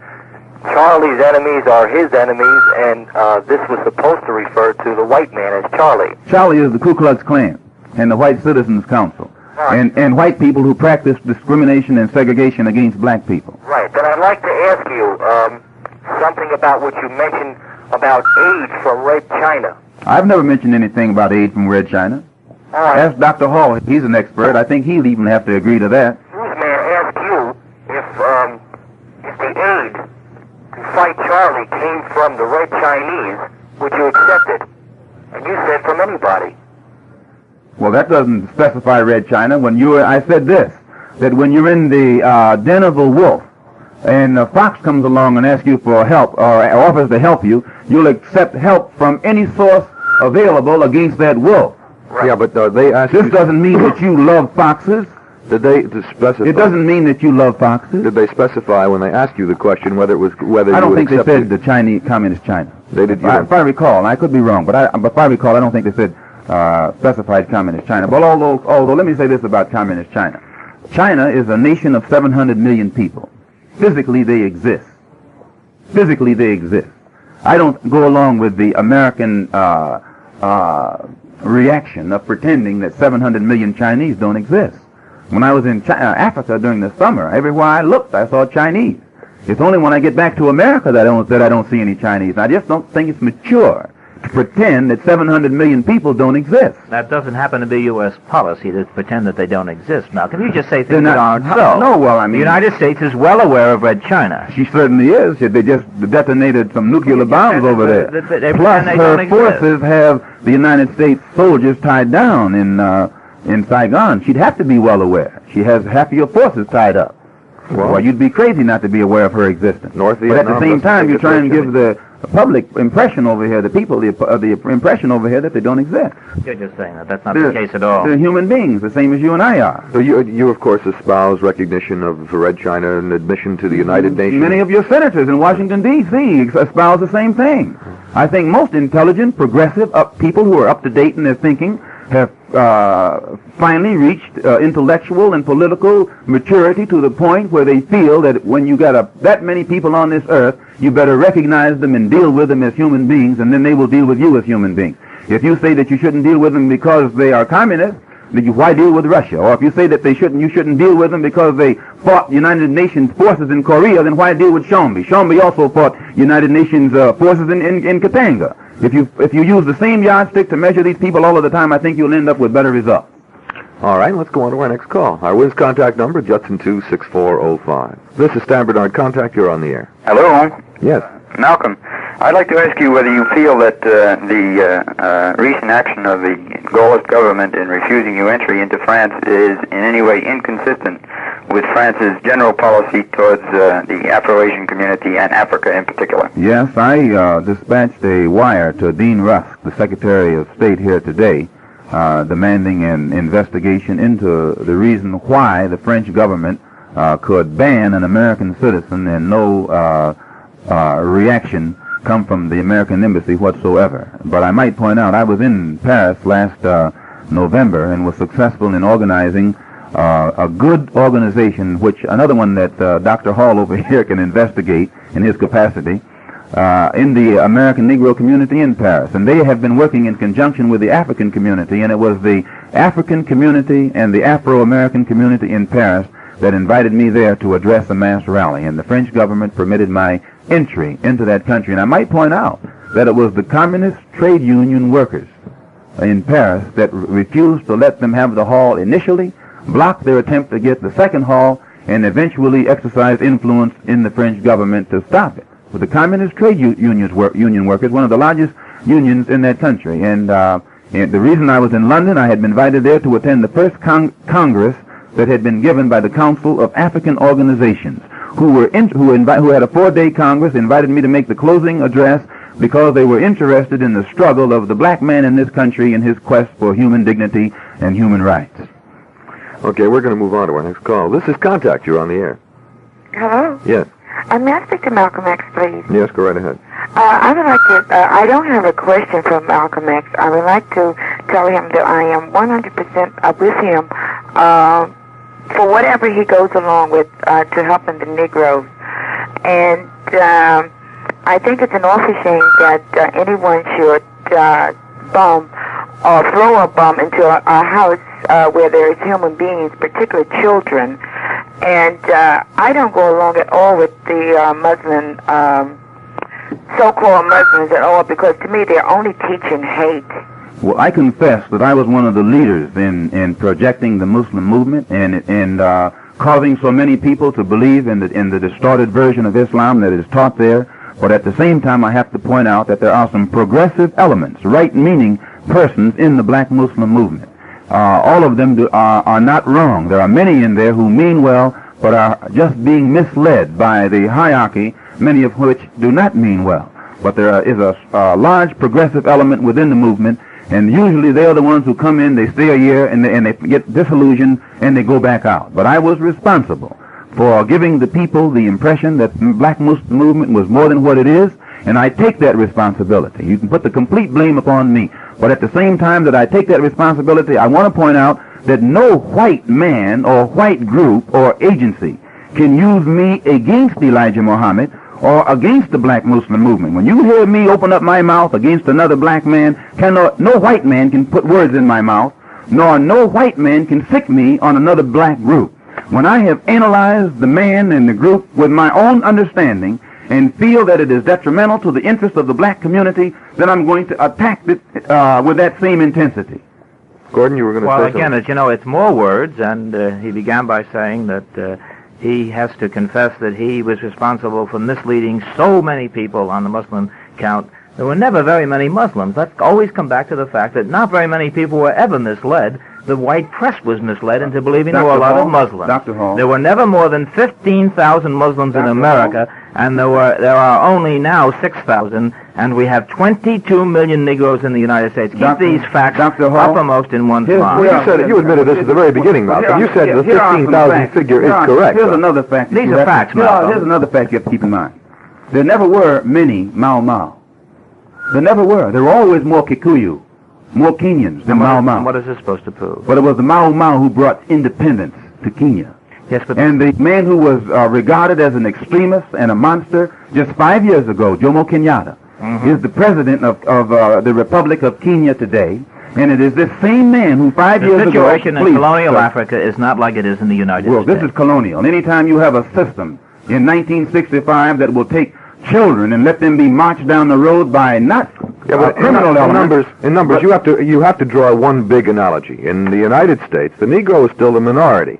Charlie's enemies are his enemies, and this was supposed to refer to the white man as Charlie. Charlie is the Ku Klux Klan and the White Citizens Council. Right. And white people who practice discrimination and segregation against black people. Right. Then I'd like to ask you something about what you mentioned about aid from Red China. I've never mentioned anything about aid from Red China. All right. Ask Dr. Hall. He's an expert. I think he'll even have to agree to that. Bruce, may I ask you if the aid to fight Charlie came from the Red Chinese, would you accept it? And you said from anybody. Well, that doesn't specify Red China. I said this, that when you're in the den of a wolf, and a fox comes along and asks you for help, or offers to help you, you'll accept help from any source available against that wolf. Right. Yeah, but they asked This doesn't mean that you love foxes. Did they specify? It doesn't mean that you love foxes. Did they specify when they asked you the question whether I you don't would think they accept said it? the Chinese, Communist China. Dated If I recall, I could be wrong, but if I recall, I don't think they said specified communist China. But although let me say this about communist China. China is a nation of 700 million people. Physically, they exist. Physically, they exist. I don't go along with the American reaction of pretending that 700 million Chinese don't exist. When I was in Africa during the summer, everywhere I looked, I saw Chinese. It's only when I get back to America that I don't see any Chinese. I just don't think it's mature to pretend that 700 million people don't exist. That doesn't happen to be U.S. policy to pretend that they don't exist. Now, can you just say things that aren't so? No, well, I mean... The United States is well aware of Red China. She certainly is. They just detonated some nuclear bombs over there. Plus, her forces have the United States soldiers tied down in Saigon. She'd have to be well aware. She has half of your forces tied up. Well, you'd be crazy not to be aware of her existence. But at the same time, you try and give the public impression over here, the people, the impression over here that they don't exist. You're just saying that. That's not the case at all. They're human beings, the same as you and I are. So you of course, espouse recognition of Red China and admission to the United Nations. Many of your senators in Washington, D.C. espouse the same thing. I think most intelligent, progressive people who are up to date in their thinking have finally reached intellectual and political maturity to the point where they feel that when you got that many people on this earth, you better recognize them and deal with them as human beings, and then they will deal with you as human beings. If you say that you shouldn't deal with them because they are communists, then why deal with Russia? Or if you say that you shouldn't deal with them because they fought United Nations forces in Korea, then why deal with Shombi? Shombi also fought United Nations forces in Katanga. If you use the same yardstick to measure these people all of the time, I think you'll end up with better results. All right, let's go on to our next call. Our Wiz contact number, Judson 26405. This is Stan Bernard Contact. You're on the air. Hello? Yes. Malcolm, I'd like to ask you whether you feel that the recent action of the Gaullist government in refusing you entry into France is in any way inconsistent with France's general policy towards the Afro-Asian community and Africa in particular. Yes, I dispatched a wire to Dean Rusk, the Secretary of State here today, demanding an investigation into the reason why the French government could ban an American citizen and no reaction come from the American embassy whatsoever. But I might point out I was in Paris last November and was successful in organizing a good organization, which another one that Dr. Hall over here can investigate in his capacity, in the American Negro community in Paris. And they have been working in conjunction with the African community, and it was the African community and the Afro-American community in Paris that invited me there to address a mass rally, and the French government permitted my entry into that country. And I might point out that it was the communist trade union workers in Paris that refused to let them have the hall initially, blocked their attempt to get the second hall, and eventually exercised influence in the French government to stop it. With the communist trade union workers, one of the largest unions in that country. And the reason I was in London, I had been invited there to attend the first Congress that had been given by the Council of African Organizations, who had a 4-day Congress, invited me to make the closing address because they were interested in the struggle of the black man in this country in his quest for human dignity and human rights. Okay, we're going to move on to our next call. This is Contact. You're on the air. Hello? Yes. May I speak to Malcolm X, please? Yes, go right ahead. I would like to, I don't have a question for Malcolm X. I would like to tell him that I am 100% with him for whatever he goes along with to helping the Negroes. And I think it's an awful shame that anyone should bomb or throw a bomb into a house where there is human beings, particularly children. And I don't go along at all with the Muslim, so-called Muslims at all, because to me they're only teaching hate. Well, I confess that I was one of the leaders in projecting the Muslim movement and causing so many people to believe in the distorted version of Islam that is taught there. But at the same time, I have to point out that there are some progressive elements, right-meaning persons in the black Muslim movement. All of them are not wrong. There are many in there who mean well, but are just being misled by the hierarchy, many of which do not mean well. But there is a large progressive element within the movement, and usually they are the ones who come in, they stay a year, and they get disillusioned, and they go back out. But I was responsible for giving the people the impression that the black Muslim movement was more than what it is, And I take that responsibility. You can put the complete blame upon me. But at the same time that I take that responsibility, I want to point out that no white man or white group or agency can use me against Elijah Muhammad or against the black Muslim movement. When you hear me open up my mouth against another black man, no white man can put words in my mouth, nor no white man can sick me on another black group. When I have analyzed the man and the group with my own understanding and feel that it is detrimental to the interest of the black community, then I'm going to attack it with that same intensity. Gordon, you were going to say Well, something. again, as you know, it's more words, and he began by saying that he has to confess that he was responsible for misleading so many people on the Muslim count. There were never very many Muslims. Let's always come back to the fact that not very many people were ever misled. The white press was misled into believing there were a lot of Muslims. Dr. Hall. There were never more than 15,000 Muslims in America, and there are only now 6,000, and we have 22 million Negroes in the United States. Keep these facts uppermost in one's mind. Well, you admitted this at the very beginning, Malcolm. You said the 15,000 figure is correct. Here's another fact. These are facts, Malcolm. Here's another fact you have to keep in mind. There never were many Mau Mau. There never were. There were always more Kikuyu, more Kenyans than Mau Mau. And what is this supposed to prove? But it was the Mau Mau who brought independence to Kenya. Yes, but And the man who was regarded as an extremist and a monster just 5 years ago, Jomo Kenyatta, is the president of the Republic of Kenya today. And it is this same man who 5 years ago... The situation in colonial Africa is not like it is in the United States. Well, this is colonial. Anytime you have a system in 1965 that will take children and let them be marched down the road by not criminal elements. In numbers, you have to draw one big analogy. In the United States, the Negro is still the minority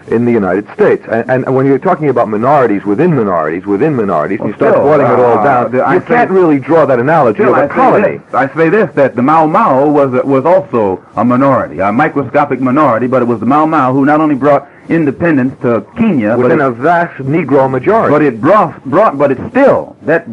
in the United States. And when you're talking about minorities, and you start boiling it all down, you can't really draw that analogy of a colony. I say this, that the Mau Mau was also a minority, a microscopic minority, but it was the Mau Mau who not only brought independence to Kenya, within a vast Negro majority. But it but it's still, that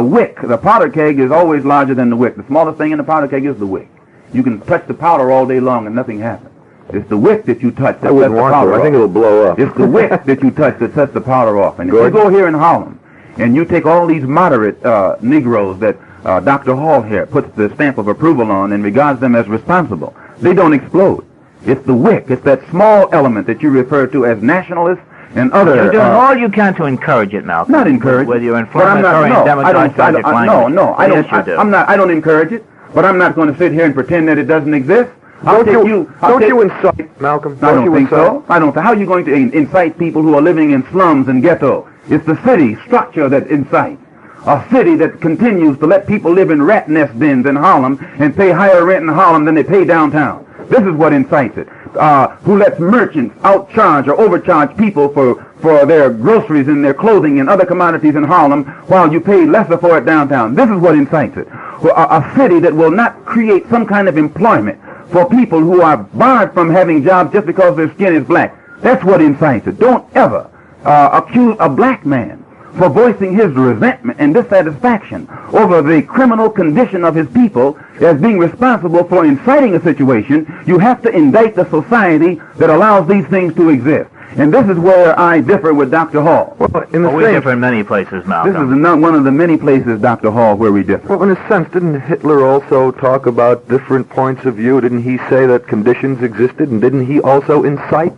wick, the powder keg is always larger than the wick. The smallest thing in the powder keg is the wick. You can touch the powder all day long and nothing happens. It's the wick that you touch that sets the powder off. I think it'll blow up. It's the wick that you touch that sets the powder off. And if you go here in Harlem, and you take all these moderate Negroes that Dr. Hall here puts the stamp of approval on and regards them as responsible, they don't explode. It's the wick. It's that small element that you refer to as nationalists and other... You're doing all you can to encourage it, Malcolm. Not encourage it. With your inflammatory and democratic language. I don't encourage it, but I'm not going to sit here and pretend that it doesn't exist. Don't you incite, Malcolm? I don't think so. I don't. How are you going to incite people who are living in slums and ghetto? It's the city structure that incites. A city that continues to let people live in rat nest dens in Harlem and pay higher rent in Harlem than they pay downtown. This is what incites it. Who lets merchants outcharge or overcharge people for their groceries and their clothing and other commodities in Harlem while you pay lesser for it downtown. This is what incites it. A city that will not create some kind of employment for people who are barred from having jobs just because their skin is black. That's what incites it. Don't ever accuse a black man for voicing his resentment and dissatisfaction over the criminal condition of his people as being responsible for inciting a situation. You have to indict the society that allows these things to exist. And this is where I differ with Dr. Hall. Well, we differ in many places, Malcolm. This is one of the many places, Dr. Hall, where we differ. Well, in a sense, didn't Hitler also talk about different points of view? Didn't he say that conditions existed, and didn't he also incite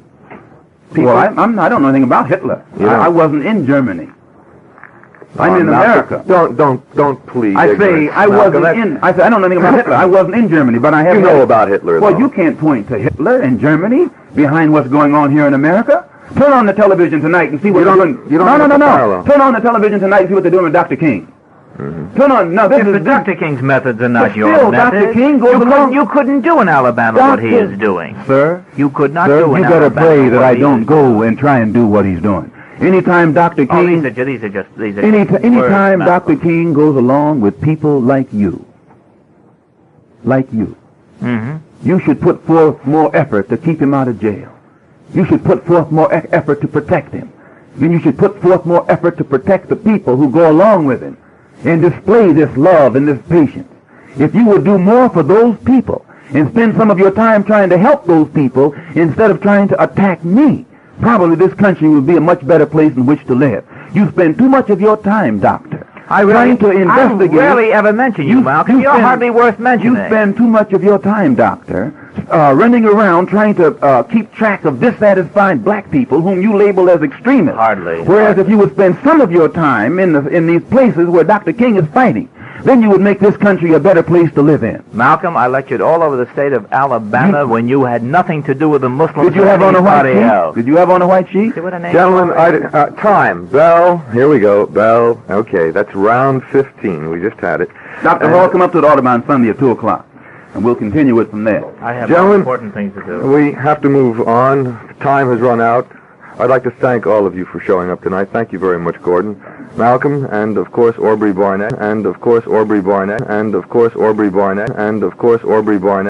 people? Well, I don't know anything about Hitler. I wasn't in Germany. I'm in America. Don't please. I say I wasn't in. I say I don't know anything about Hitler. I wasn't in Germany, but I have. You know about Hitler. Well, you can't point to Hitler in Germany behind what's going on here in America. Turn on the television tonight and see what they're doing. No. Turn on the television tonight and see what they're doing with Dr. King. Mm-hmm. Turn on. No, this is Dr. King's methods are not your still, methods. Dr. King goes along. You couldn't do in Alabama what he is doing, sir. You could not do in Alabama. You better pray that I don't go and try and do what he's doing. Anytime Dr. King, anytime Dr. King goes along with people like you, you should put forth more effort to keep him out of jail. You should put forth more effort to protect him. Then you should put forth more effort to protect the people who go along with him and display this love and this patience. If you would do more for those people and spend some of your time trying to help those people instead of trying to attack me, probably this country would be a much better place in which to live. You spend too much of your time, doctor, trying to investigate. I rarely ever mention you, Malcolm. You're hardly worth mentioning. You spend too much of your time, Doctor, running around trying to keep track of dissatisfied black people whom you label as extremists. Hardly. Whereas if you would spend some of your time in these places where Dr. King is fighting, then you would make this country a better place to live in. Malcolm, I lectured all over the state of Alabama when you had nothing to do with the Muslims. Did you have on a white sheet? Did you have on a white sheet? Gentlemen, time. Bell. Here we go. Bell. Okay, that's round 15. We just had it. Dr. Hall, come up to the Audubon Sunday at 2 o'clock, and we'll continue it from there. I have Gentlemen, important things to do. We have to move on. Time has run out. I'd like to thank all of you for showing up tonight. Thank you very much, Gordon. Malcolm, and of course Aubrey Barnett, and of course Aubrey Barnett, and of course Aubrey Barnett, and of course Aubrey Barnett.